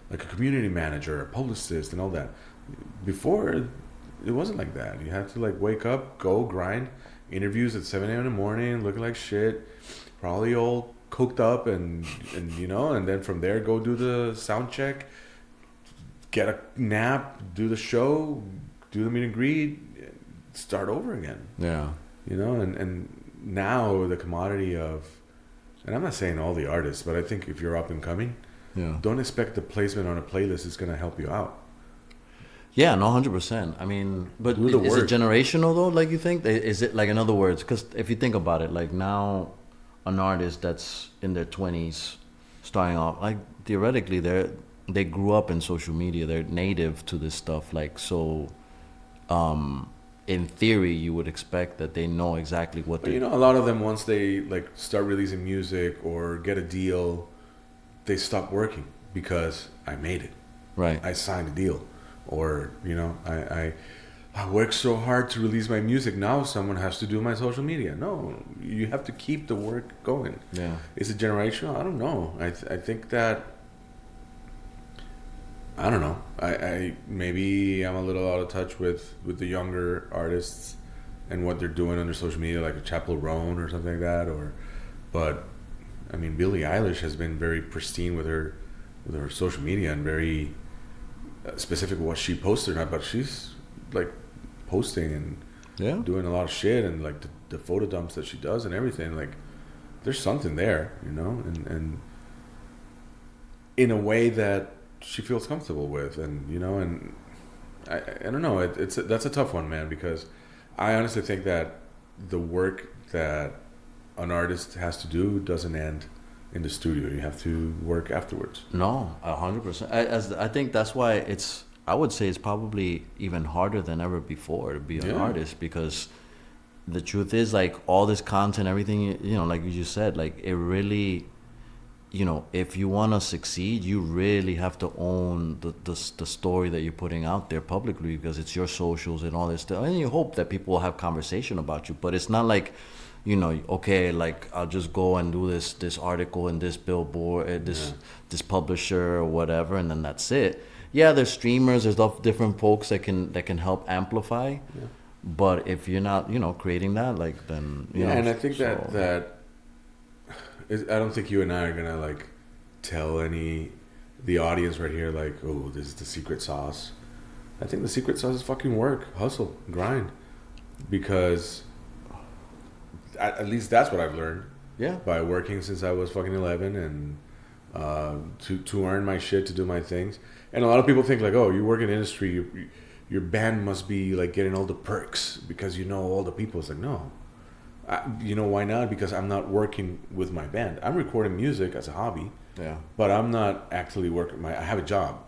like a community manager, a publicist, and all that. Before, it wasn't like that. You had to like wake up, go grind, interviews at 7 a.m. in the morning, looking like shit, probably all cooked up, and you know, and then from there go do the sound check, get a nap, do the show, do the meet and greet, start over again. Yeah. You know, and now the commodity of, and I'm not saying all the artists, but I think if you're up and coming, don't expect the placement on a playlist is going to help you out. Yeah, no, 100%. I mean, but is it generational though? Like you think? Is it like, in other words, because if you think about it, like now, an artist that's in their 20s, starting off, like theoretically, they grew up in social media. They're native to this stuff. Like, so, in theory, you would expect that they know exactly what. But you know, a lot of them, once they like start releasing music or get a deal, they stop working because I made it. Right. I signed a deal. Or, you know, I worked so hard to release my music. Now someone has to do my social media. No, you have to keep the work going. Yeah. Is it generational? I don't know. I think that, I don't know. I maybe I'm a little out of touch with the younger artists and what they're doing on their social media, like a Chapel Roan or something like that. But I mean, Billie Eilish has been very pristine with her social media and very specific what she posted or not, but she's like posting and doing a lot of shit, and like the photo dumps that she does and everything. Like, there's something there, you know, and in a way that she feels comfortable with, and you know, and I don't know. That's a tough one, man, because I honestly think that the work that an artist has to do doesn't end in the studio. You have to work afterwards. No, 100%. I think that's why I would say it's probably even harder than ever before to be an artist, because the truth is, like, all this content, everything, you know, like you just said, like, it really, you know, if you want to succeed, you really have to own the story that you're putting out there publicly, because it's your socials and all this stuff. And you hope that people will have conversation about you, but it's not like, you know, okay, like, I'll just go and do this article in this billboard, this publisher or whatever, and then that's it. Yeah, there's streamers, there's different folks that can help amplify. Yeah. But if you're not, you know, creating that, like, then you know. And I think that I don't think you and I are gonna like tell the audience right here, like, oh, this is the secret sauce. I think the secret sauce is fucking work, hustle, grind, because at least that's what I've learned. Yeah. By working since I was fucking 11, and to earn my shit, to do my things. And a lot of people think like, oh, you work in the industry, your band must be like getting all the perks because you know all the people. It's like, no. You know why not? Because I'm not working with my band. I'm recording music as a hobby. Yeah. But I'm not actually working. I have a job,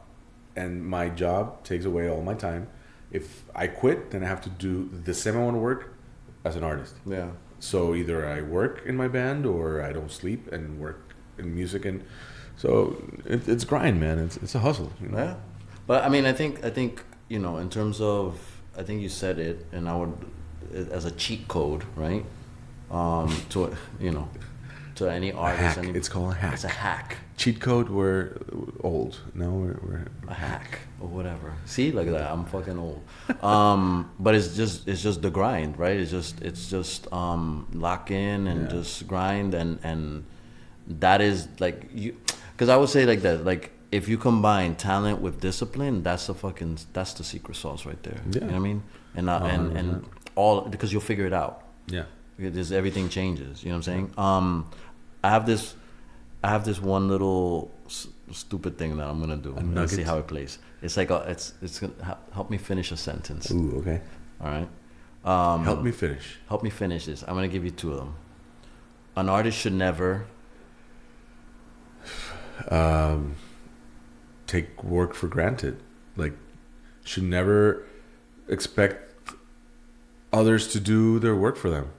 and my job takes away all my time. If I quit, then I have to do the same amount of work as an artist. Yeah. So either I work in my band or I don't sleep and work in music, and so it's grind, man. It's a hustle. You know? Yeah, but I mean, I think you know, in terms of, I think you said it, and I would, as a cheat code, right? To, you know, to any artist. It's called a hack. It's a hack. Cheat code. We're old. No, we're a hack or whatever. See, look at that. I'm fucking old. But it's just the grind, right? It's just lock in and just grind, and that is like you. Because I would say like that, like, if you combine talent with discipline, that's the secret sauce right there. Yeah. You know what I mean? And all because you'll figure it out. Yeah. Because everything changes. You know what I'm saying? I have this one little stupid thing that I'm gonna do. I'm gonna see how it plays. It's like it's gonna help me finish a sentence. Ooh, okay. All right. Help me finish. Help me finish this. I'm gonna give you two of them. An artist should never take work for granted. Like, should never expect others to do their work for them.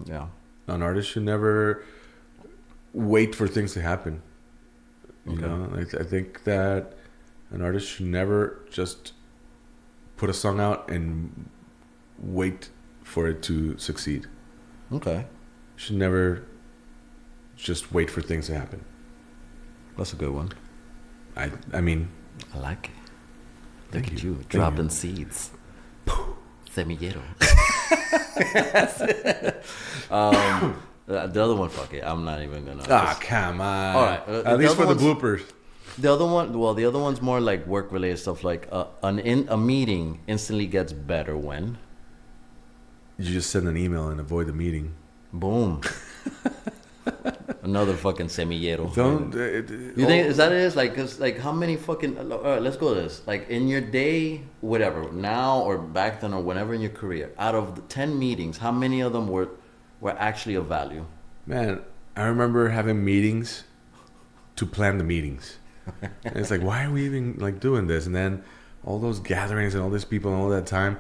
Yeah. An artist should never wait for things to happen. You know, I think that an artist should never just put a song out and wait for it to succeed. Okay. Should never just wait for things to happen. That's a good one. I mean, I like it. Look at you dropping seeds. Semillero. The other one, fuck it. I'm not even gonna. Come on. All right. At least for the bloopers. The other one's more like work related stuff. Like a meeting instantly gets better when you just send an email and avoid the meeting. Boom. Another fucking semillero. Don't. You think is that it is like? Cause like how many fucking? All right, let's go to this. Like in your day, whatever, now or back then or whenever in your career, out of the 10 meetings, how many of them were actually of value? Man, I remember having meetings to plan the meetings. And it's like, why are we even like doing this? And then all those gatherings and all these people and all that time.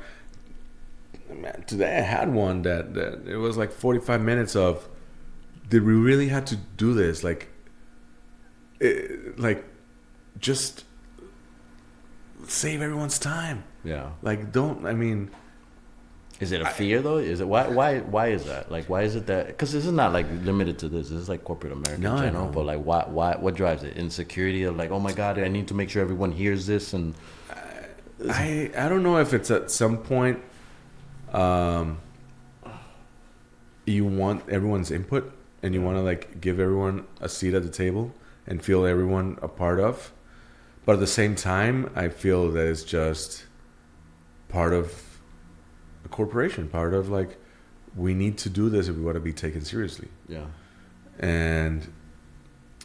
Man, today I had one that it was like 45 minutes of, did we really have to do this? Like just save everyone's time. Yeah. Like, I mean. Is it a fear though? Is it why is that? Like why is it that? Because this is not like limited to this. This is like corporate America in general. But like why what drives it? Insecurity of like, oh my god, I need to make sure everyone hears this. And I don't know if it's at some point you want everyone's input and you want to like give everyone a seat at the table and feel everyone a part of. But at the same time, I feel that it's just part of a corporation, part of like, we need to do this if we want to be taken seriously. Yeah. And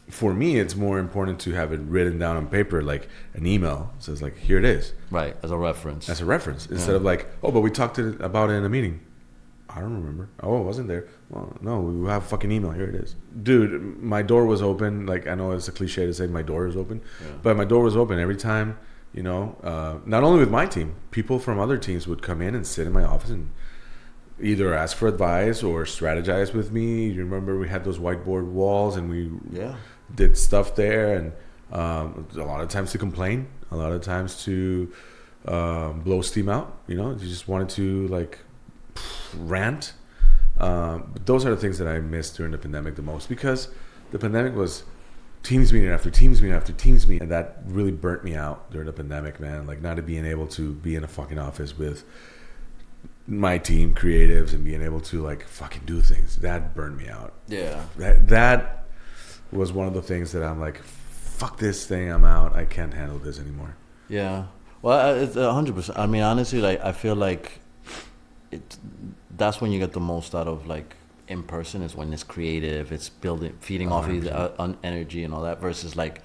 for me, it's more important to have it written down on paper, like an email says like, here it is. Right, as a reference. Instead of like, oh, but we talked about it in a meeting. I don't remember. Oh, it wasn't there. Well, no, we have a fucking email. Here it is. Dude, my door was open. Like, I know it's a cliche to say my door is open, but my door was open every time, you know, not only with my team, people from other teams would come in and sit in my office and either ask for advice or strategize with me. You remember we had those whiteboard walls and we did stuff there, and a lot of times to complain, a lot of times to blow steam out, you know, you just wanted to like rant. But those are the things that I missed during the pandemic the most, because the pandemic was teams meeting after teams meeting after teams meeting, and that really burnt me out during the pandemic, man. Like, not being able to be in a fucking office with my team creatives and being able to like fucking do things, that burned me out. That was one of the things that I'm like, fuck this thing, I'm out, I can't handle this anymore. Well, it's 100%. I mean, honestly, like, I feel like that's when you get the most out of like in person, is when it's creative, it's feeding off of the energy and all that, versus like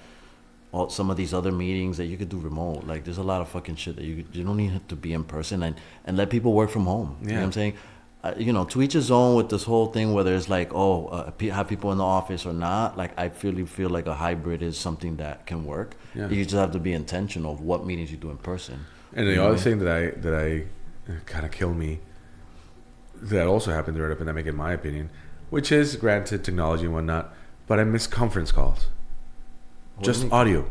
some of these other meetings that you could do remote. Like, there's a lot of fucking shit that you don't need to be in person, and let people work from home. You know what I'm saying? You know, to each his own with this whole thing, whether it's like, have people in the office or not. Like, I feel like a hybrid is something that can work. You just have to be intentional of what meetings you do in person. And the other thing that I kind of killed me, that also happened during the pandemic, in my opinion, which is, granted, technology and whatnot, but I miss conference calls. Just audio.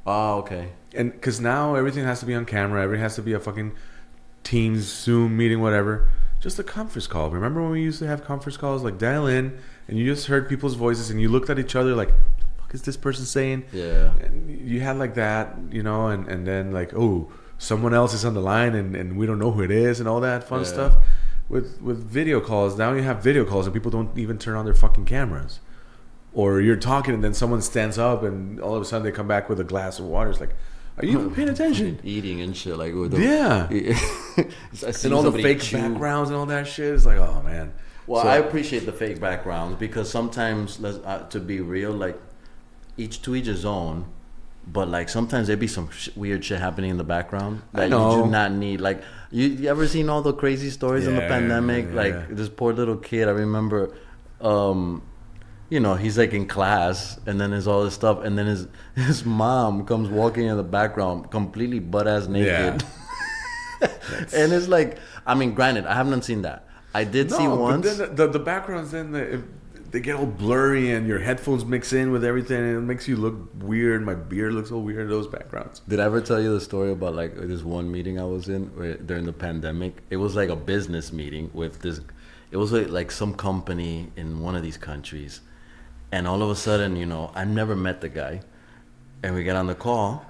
Oh, okay. And because now everything has to be on camera, everything has to be a fucking Teams, Zoom meeting, whatever. Just a conference call. Remember when we used to have conference calls, like dial in, and you just heard people's voices, and you looked at each other like, what the fuck is this person saying? Yeah. And you had like that, you know, and then like, oh, someone else is on the line, and we don't know who it is, and all that fun stuff. With video calls, now you have video calls and people don't even turn on their fucking cameras. Or you're talking and then someone stands up and all of a sudden they come back with a glass of water. It's like, are you even paying attention? Eating and shit, like with and all the fake backgrounds and all that shit. It's like, oh man. Well, I appreciate the fake backgrounds because sometimes, to be real, like each to each his own. But like sometimes there be some weird shit happening in the background that you do not need. Like you ever seen all the crazy stories in the pandemic? Like this poor little kid. I remember, he's like in class, and then there's all this stuff, and then his mom comes walking in the background, completely butt ass naked. And it's like, I mean, granted, I haven't seen that. I did see once. But then the backgrounds they get all blurry and your headphones mix in with everything and it makes you look weird. My beard looks all weird in those backgrounds. Did I ever tell you the story about like this one meeting I was in during the pandemic? It was like a business meeting with this. It was like some company in one of these countries, and all of a sudden, I've never met the guy, and we get on the call,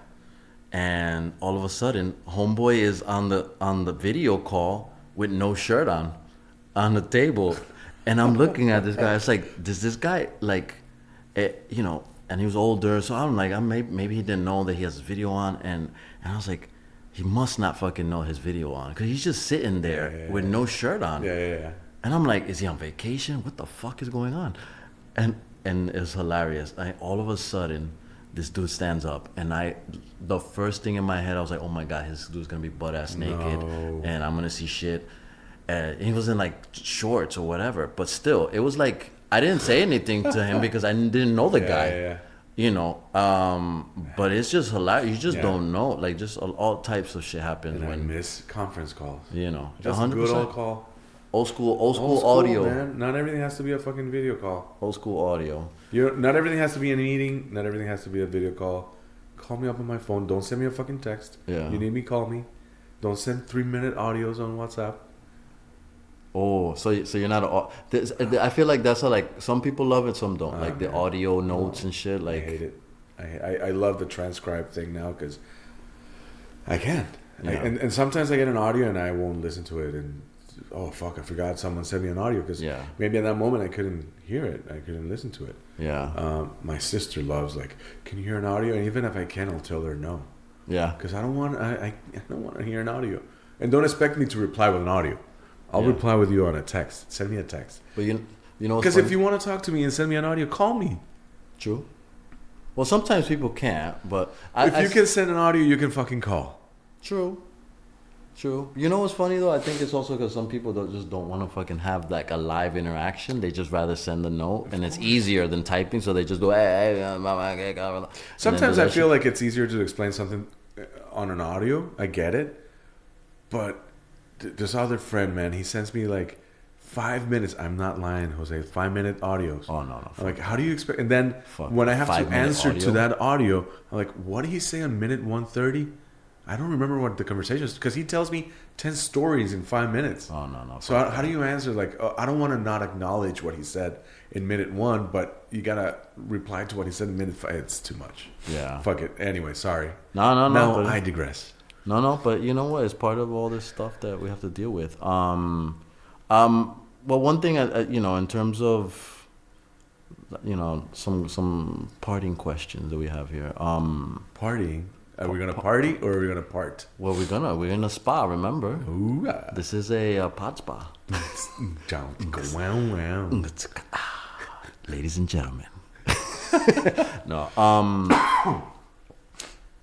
and all of a sudden, homeboy is on the video call with no shirt on the table. And I'm looking at this guy. It's like, does this guy and he was older, so I'm like, maybe he didn't know that he has a video on, and I was like, he must not fucking know his video on because he's just sitting there with no shirt on. And I'm like, is he on vacation? What the fuck is going on? And it's hilarious. All of a sudden, this dude stands up, and the first thing in my head, I was like, oh my god, this dude's gonna be butt ass naked, and I'm gonna see shit. He was in like shorts or whatever, but still, it was like I didn't say anything to him because I didn't know the guy, But it's just hilarious. You just don't know, like just all types of shit happens and when I miss conference calls. Just 100%. A good old call. Old school audio. Man. Not everything has to be a fucking video call. Old school audio. Not everything has to be a meeting. Not everything has to be a video call. Call me up on my phone. Don't send me a fucking text. Yeah. You need me, call me. Don't send 3-minute audios on WhatsApp. Oh, so you're not I feel like that's like some people love it, some don't. Like the audio notes and shit. Like I hate it. I love the transcribe thing now because I can't. Yeah. And sometimes I get an audio and I won't listen to it and oh fuck, I forgot someone sent me an audio because maybe at that moment I couldn't hear it. I couldn't listen to it. Yeah. My sister loves like, can you hear an audio? And even if I can, I'll tell her no. Yeah. Because I don't want to hear an audio. And don't expect me to reply with an audio. I'll reply with you on a text. Send me a text. But you know, because if you want to talk to me and send me an audio, call me. True. Well, sometimes people can't, but if you can send an audio, you can fucking call. True. You know what's funny though? I think it's also because some people don't want to fucking have like a live interaction. They just rather send a note, and it's easier than typing. So they just go, hey. Sometimes I feel like it's easier to explain something on an audio. I get it, but this other friend, man, he sends me like 5 minutes. I'm not lying, Jose. 5-minute audios. Oh no. I'm like, how do you expect? And then when I have to answer to that audio, I'm like, what did he say on minute 130? I don't remember what the conversation is because he tells me 10 stories in 5 minutes. Oh no. So how do you answer? Like, I don't want to not acknowledge what he said in minute 1, but you gotta reply to what he said in minute 5. It's too much. Yeah. Fuck it. Anyway, sorry. No. Now I digress. No, but you know what? It's part of all this stuff that we have to deal with. Well, one thing, in terms of, some parting questions that we have here. Partying? Are we gonna party or are we gonna part? Well, we're in a spa. Remember? Ooh. This is a pod spa. Wow. Ladies and gentlemen. No.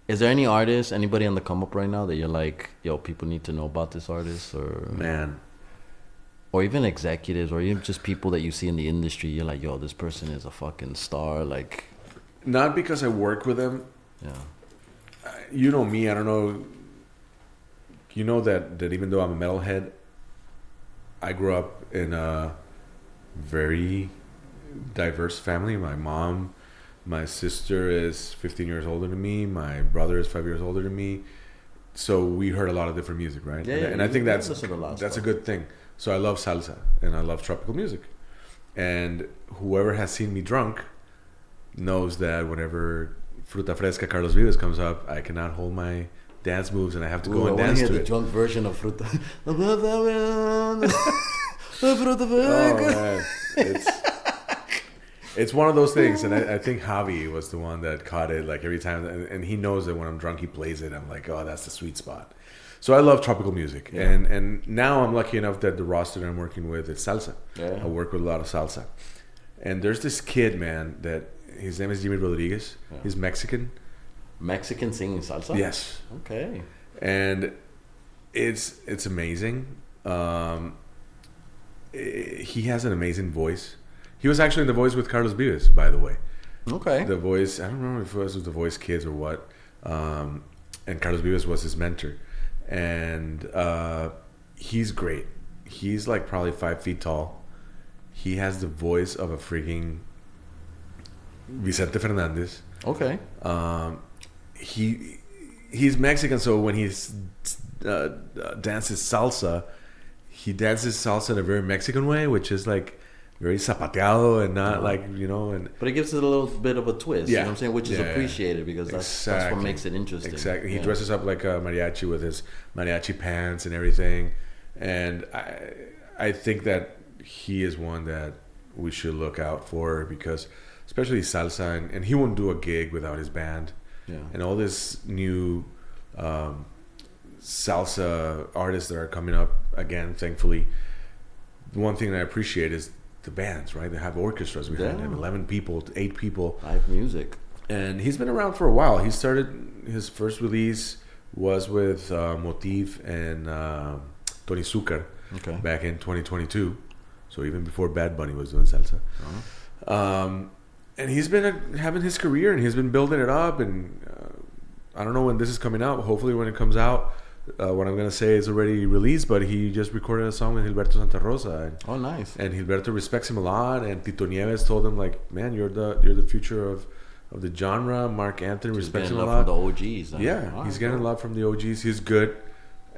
Is there any artist, anybody on the come up right now that you're like, yo, people need to know about this artist, or man, or even executives, or even just people that you see in the industry? You're like, yo, this person is a fucking star. Like, not because I work with them. Yeah. You know me. I don't know. You know that even though I'm a metalhead, I grew up in a very diverse family. My sister is 15 years older than me. My brother is 5 years older than me. So we heard a lot of different music, right? Yeah, and I think that's a good thing. So I love salsa and I love tropical music. And whoever has seen me drunk knows that whenever Fruta Fresca Carlos Vives comes up, I cannot hold my dance moves and I have to go and dance to it. I want to hear the drunk version of Fruta. Oh man, It's one of those things, and I think Javi was the one that caught it. Like every time, and he knows that when I'm drunk, he plays it. I'm like, oh, that's the sweet spot. So I love tropical music, and now I'm lucky enough that the roster that I'm working with is salsa. Yeah. I work with a lot of salsa, and there's this kid, man, that his name is Jimmy Rodriguez. Yeah. He's Mexican. Mexican singing salsa. Yes. Okay. And it's amazing. He has an amazing voice. He was actually in The Voice with Carlos Vives, by the way. Okay. The Voice, I don't remember if it was The Voice Kids or what. And Carlos Vives was his mentor. And he's great. He's like probably 5 feet tall. He has the voice of a freaking Vicente Fernandez. Okay. He's Mexican, so when he dances salsa, he dances salsa in a very Mexican way, which is like very zapateado and not like, you know. And but it gives it a little bit of a twist, you know what I'm saying? Which is appreciated because that's what makes it interesting. Exactly. He dresses up like a mariachi with his mariachi pants and everything. And I think that he is one that we should look out for because especially salsa, and he won't do a gig without his band. Yeah. And all this new salsa artists that are coming up again, thankfully. The one thing that I appreciate is the bands, right? They have orchestras behind them, 11 people, 8 people. Live music. And he's been around for a while. He started, his first release was with Motif and Tony Zucker back in 2022. So even before Bad Bunny was doing salsa. And he's been having his career and he's been building it up. And I don't know when this is coming out. Hopefully when it comes out, what I'm going to say is already released, but he just recorded a song with Gilberto Santa Rosa. And, nice. And Gilberto respects him a lot. And Tito Nieves told him, like, man, you're the future of the genre. Mark Anthony respects him a lot. From the OGs. He's getting a lot from the OGs. He's good.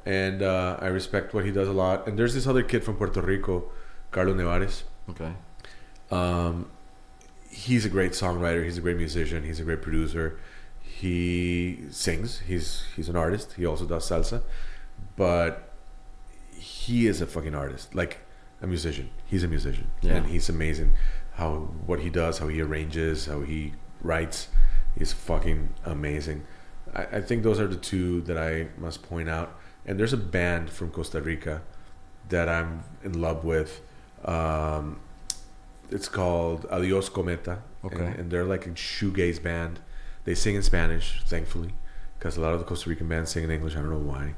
And I respect what he does a lot. And there's this other kid from Puerto Rico, Carlos Nevares. Okay. He's a great songwriter. He's a great musician. He's a great producer. He sings. He's an artist. He also does salsa. But he is a fucking artist. Like a musician. He's a musician. Yeah. And he's amazing. What he does, how he arranges, how he writes is fucking amazing. I think those are the two that I must point out. And there's a band from Costa Rica that I'm in love with. It's called Adios Cometa. Okay. And they're like a shoegaze band. They sing in Spanish, thankfully, because a lot of the Costa Rican bands sing in English. I don't know why.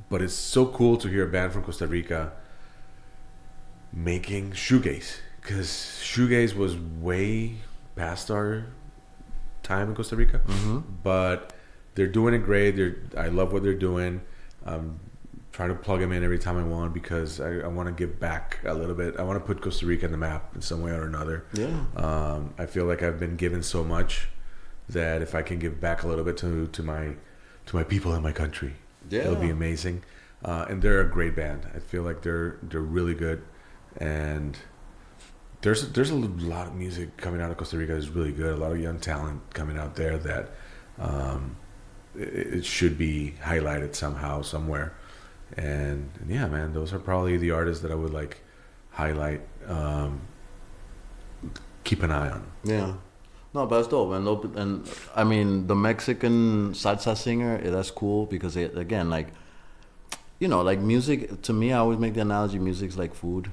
But it's so cool to hear a band from Costa Rica making shoegaze, because shoegaze was way past our time in Costa Rica. Mm-hmm. But they're doing it great. I love what they're doing. Try to plug them in every time I want because I want to give back a little bit. I want to put Costa Rica in the map in some way or another. Yeah. I feel like I've been given so much that if I can give back a little bit to my people in my country, it'll be amazing. And they're a great band. I feel like they're really good. And there's a lot of music coming out of Costa Rica that's really good. A lot of young talent coming out there that it should be highlighted somehow, somewhere. And yeah, man, those are probably the artists that I would like highlight, keep an eye on. Yeah. No, but that's dope. And I mean, the Mexican salsa singer, that's cool because, again, like, you know, like music, to me, I always make the analogy, music's like food.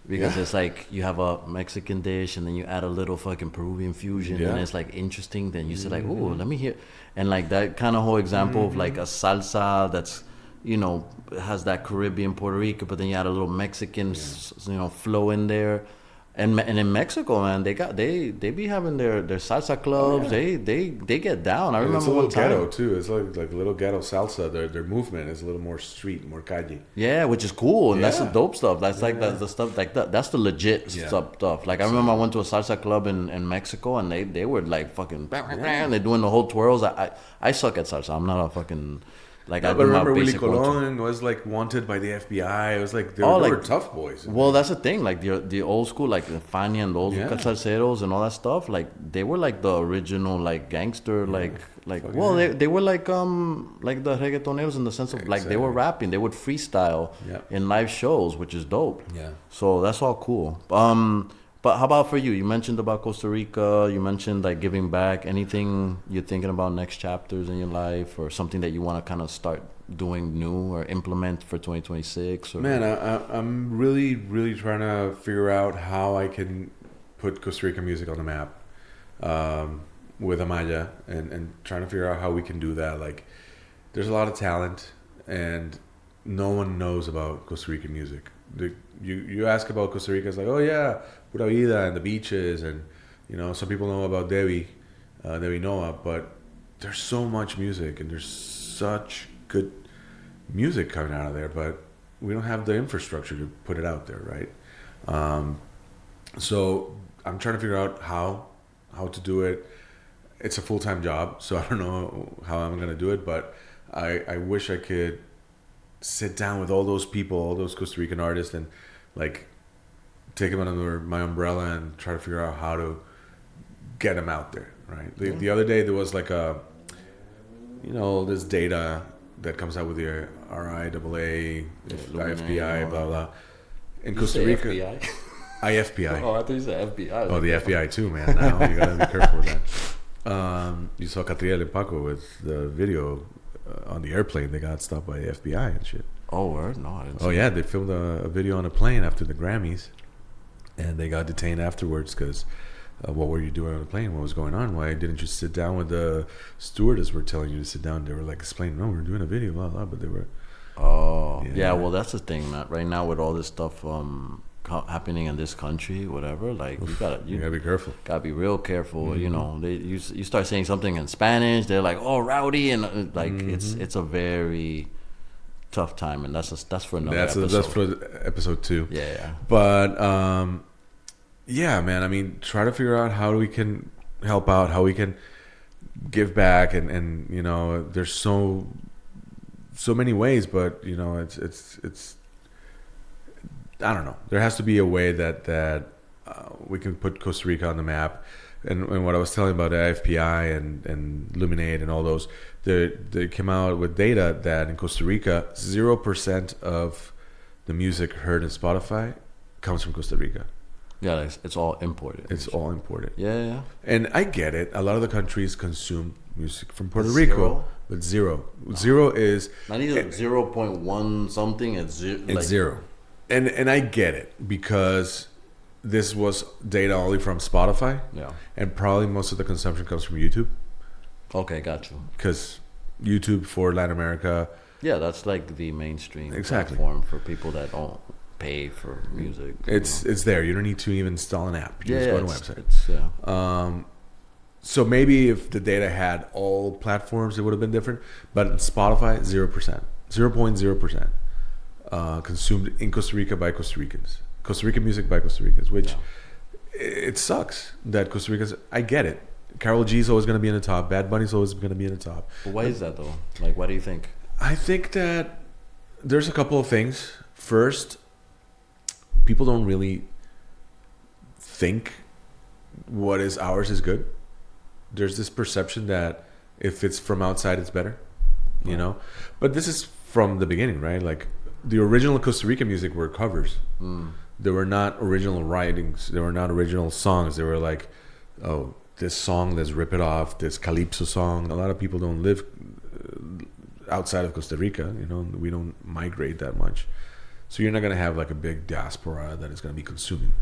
Because it's like you have a Mexican dish and then you add a little fucking Peruvian fusion and it's like interesting. Then you say like, oh, let me hear. And like that kind of whole example of like a salsa that's, you know, has that Caribbean, Puerto Rico, but then you add a little Mexican, you know, flow in there. And in Mexico, man, they be having their salsa clubs. They get down. I remember it's a little one time. ghetto too. It's like a little ghetto salsa. Their movement is a little more street, more calle. Yeah, which is cool, and that's the dope stuff. That's like the stuff like that. That's the legit stuff. Like I remember I went to a salsa club in Mexico, and they were like fucking, they're doing the whole twirls. I suck at salsa. I'm not a fucking Like No, I but do my remember Willie basic 1, 2. Colon was like wanted by the FBI. It was like they Oh, were like tough boys. well, that's the thing. Like the old school, like the Fanny and those Yeah. Casalceros and all that stuff. Like they were like the original like gangster, like Fuck well, yeah. they were like the reggaetoneros in the sense of like they were rapping, they would freestyle Yeah. in live shows, which is dope. Yeah. So that's all cool. But how about for you? You mentioned about Costa Rica. You mentioned like giving back. Anything you're thinking about next chapters in your life, or something that you want to kind of start doing new or implement for 2026? Or? Man, I'm really, really trying to figure out how I can put Costa Rica music on the map with Amaya, and trying to figure out how we can do that. Like, there's a lot of talent, and no one knows about Costa Rican music. You ask about Costa Rica, it's like, oh yeah, Pura Vida and the beaches, and you know, some people know about Debbie Noah, but there's so much music, and there's such good music coming out of there, but we don't have the infrastructure to put it out there, right? So I'm trying to figure out how to do it. It's a full-time job, so I don't know how I'm going to do it, but I wish I could sit down with all those people, all those Costa Rican artists, and like take them under my umbrella and try to figure out how to get them out there, right? The other day there was like this data that comes out with the RIAA, FBI, blah blah. In Costa Rica, FBI? IFPI. Oh, I thought you said FBI. Oh, the FBI too, man. Now you gotta be careful with that. You saw Catriel and Paco with the video on the airplane. They got stopped by the FBI and shit. Oh, word? No, I didn't. Oh yeah, they filmed a video on a plane after the Grammys, and they got detained afterwards because. What were you doing on the plane? What was going on? Why didn't you sit down with the stewardess? Were telling you to sit down. They were like explaining, no, we're doing a video, blah blah. But they were. Oh yeah. Well, that's the thing, man. Right now, with all this stuff happening in this country, whatever, like you gotta be careful. Gotta be real careful. Mm-hmm. You know, you start saying something in Spanish, they're like, oh, rowdy, and like it's a very tough time, and that's for another episode. That's for episode 2. Yeah. But yeah, man. I mean, try to figure out how we can help out, how we can give back, and you know, there's so many ways, but you know, it's I don't know. There has to be a way that we can put Costa Rica on the map. And what I was telling about the IFPI and Luminate and all those, they came out with data that in Costa Rica, 0% of the music heard in Spotify comes from Costa Rica. Yeah, it's all imported. It's all imported. Yeah. And I get it. A lot of the countries consume music from Puerto Rico, but zero. No. Zero is not even 0.1 something. It's zero. And I get it because this was data only from Spotify. Yeah. And probably most of the consumption comes from YouTube. Okay, got you. Because YouTube for Latin America. Yeah, that's like the mainstream platform for people that don't pay for music. It's there. You don't need to even install an app. You just go to a website. So maybe if the data had all platforms, it would have been different. But in Spotify, 0%. 0.0%. Consumed in Costa Rica by Costa Ricans. Costa Rican music by Costa Ricans, which it sucks that Costa Ricans. I get it. Karol G is always going to be in the top. Bad Bunny is always going to be in the top. But why is that though? Like, what do you think? I think that there's a couple of things. First, people don't really think what is ours is good. There's this perception that if it's from outside, it's better, you know. But this is from the beginning, right? Like the original Costa Rican music were covers. There were not original writings. There were not original songs. They were like, oh, this song, let's rip it off. This calypso song. A lot of people don't live outside of Costa Rica. You know, we don't migrate that much. So you're not going to have like a big diaspora that is going to be consuming.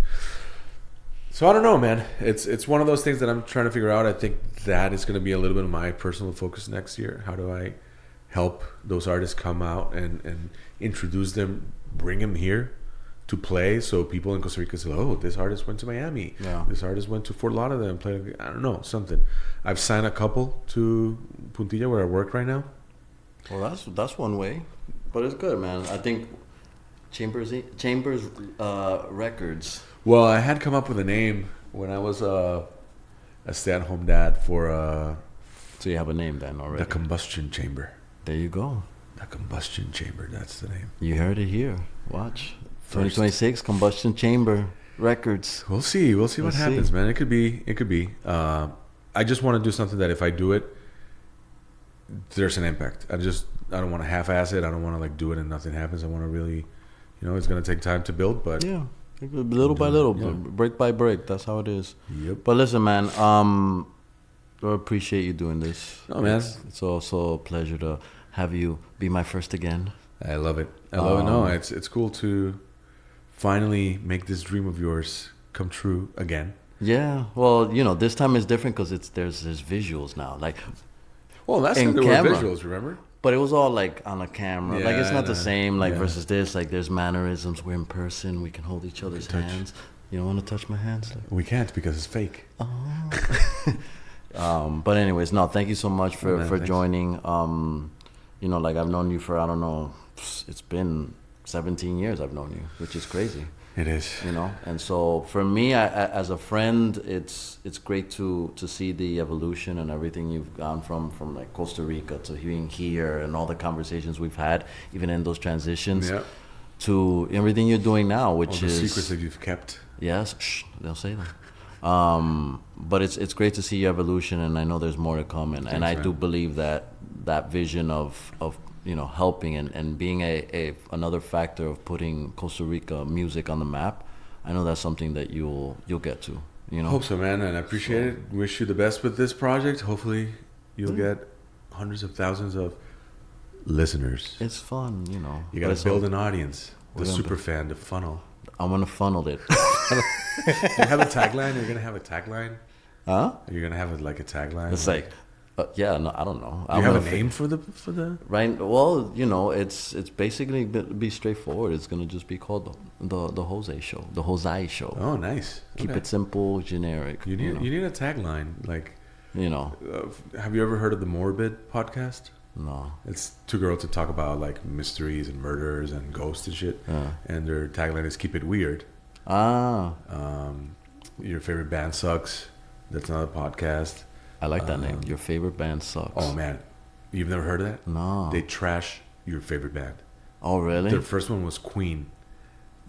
So I don't know, man. It's one of those things that I'm trying to figure out. I think that is going to be a little bit of my personal focus next year. How do I help those artists come out and introduce them, bring them here to play so people in Costa Rica say, oh, this artist went to Miami. Yeah. This artist went to Fort Lauderdale and played, I don't know, something. I've signed a couple to Puntilla where I work right now. Well, that's one way. But it's good, man. I think Chambers Records. Well, I had come up with a name when I was a stay-at-home dad for so you have a name then already. The Combustion Chamber. There you go. A combustion chamber. That's the name. You heard it here. Watch. First. 2026 Combustion Chamber Records. We'll see. We'll see what happens, man. It could be. It could be. I just want to do something that if I do it, there's an impact. I don't want to half-ass it. I don't want to like do it and nothing happens. I want to really, it's gonna take time to build, but Yeah. Little by little, break by break. That's how it is. Yep. But listen, man. I appreciate you doing this. Oh, man. It's also a pleasure to have you be my first again. I love it. I love it. No, it's cool to finally make this dream of yours come true again. Yeah. Well, this time is different because there's visuals now. Like, Well, last In time there camera. were visuals, remember? but it was all like on a camera. Like it's Yeah, not the same. Like yeah. versus this. Like there's mannerisms. We're in person. We can hold each other's touch. hands. You don't want to touch my hands. We can't because it's fake. But anyways, no. Thank you so much for man, thanks. joining. Like I've known you for I don't know. It's been 17 years I've known you, which is crazy. It is. And so for me, as a friend, it's great to see the evolution and everything you've gone from like Costa Rica to being here and all the conversations we've had, even in those transitions, Yeah. to everything you're doing now, All which the is secrets that you've kept. yes, they'll say that. But it's great to see your evolution, and I know there's more to come, and I man. do believe that vision of helping and being another factor of putting Costa Rica music on the map. I know that's something that you'll get to. Hope so, man, and I appreciate it. Wish you the best with this project. Hopefully, you'll get hundreds of thousands of listeners. It's fun, You but got it's to build all- an audience, the gonna super fan, the funnel. I'm gonna funnel it. You have a tagline? You're gonna have a tagline? Huh? You're gonna have like a tagline? It's like, no, I don't know. Do you have a name for the? Right. Well, it's basically be straightforward. It's gonna just be called the Jose Show, the Jose Show. Oh, nice. Keep Okay. it simple, generic. You need a tagline. Like, have you ever heard of the Morbid podcast? No. It's two girls that talk about like mysteries and murders and ghosts and shit. And their tagline is "Keep it weird." Ah, Your favorite band sucks. That's another podcast. I like that name. Your favorite band sucks. Oh man, you've never heard of that? No. They trash your favorite band. Oh, really? Their first one was Queen.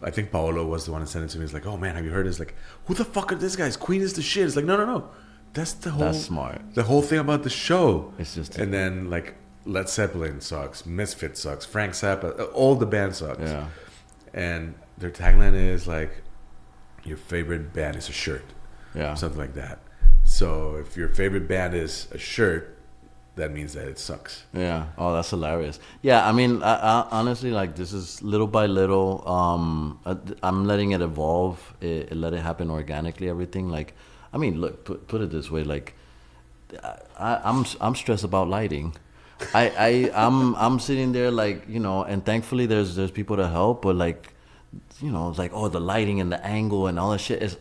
I think Paolo was the one that sent it to me. He's like, "Oh man, have you heard this?" Like, who the fuck are these guys? Queen is the shit. It's like, no. That's the whole. That's smart. The whole thing about the show. It's just- And then like Led Zeppelin sucks, Misfit sucks, Frank Zappa, all the band sucks. Yeah. And their tagline is like, "Your favorite band is a shirt." Yeah. Something like that. So if your favorite band is a shirt, that means that it sucks. Yeah. Oh, that's hilarious. Yeah. I mean, I honestly, like, this is little by little. I'm letting it evolve. Let it happen organically. Everything. Like, I mean, look. Put it this way. Like, I'm stressed about lighting. I'm sitting there like, and thankfully there's people to help, but like, it's like, oh, the lighting and the angle and all that shit is.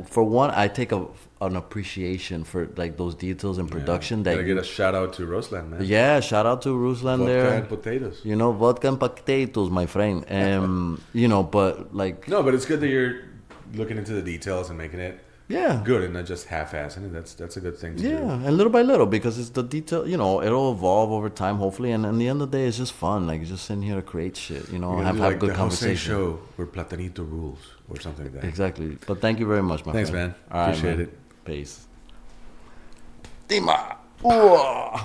For one, I take an appreciation for like those details in production. Gotta get a shout out to Ruslan, man. Yeah, shout out to Ruslan Vodka there. and potatoes. Vodka and potatoes, my friend. But like, No, but it's good that you're looking into the details and making it yeah, good and not just half-assing it. That's a good thing to do. yeah, and little by little, because it's the detail. It'll evolve over time, hopefully. And in the end of the day, it's just fun. Like, just sitting here to create shit. You're gonna Have do like good the conversation. Jose show where Platanito rules or something like that. Exactly. But thank you very much, my Thanks, friend. man. All right, Appreciate man. it. Peace. Dima. Ooh.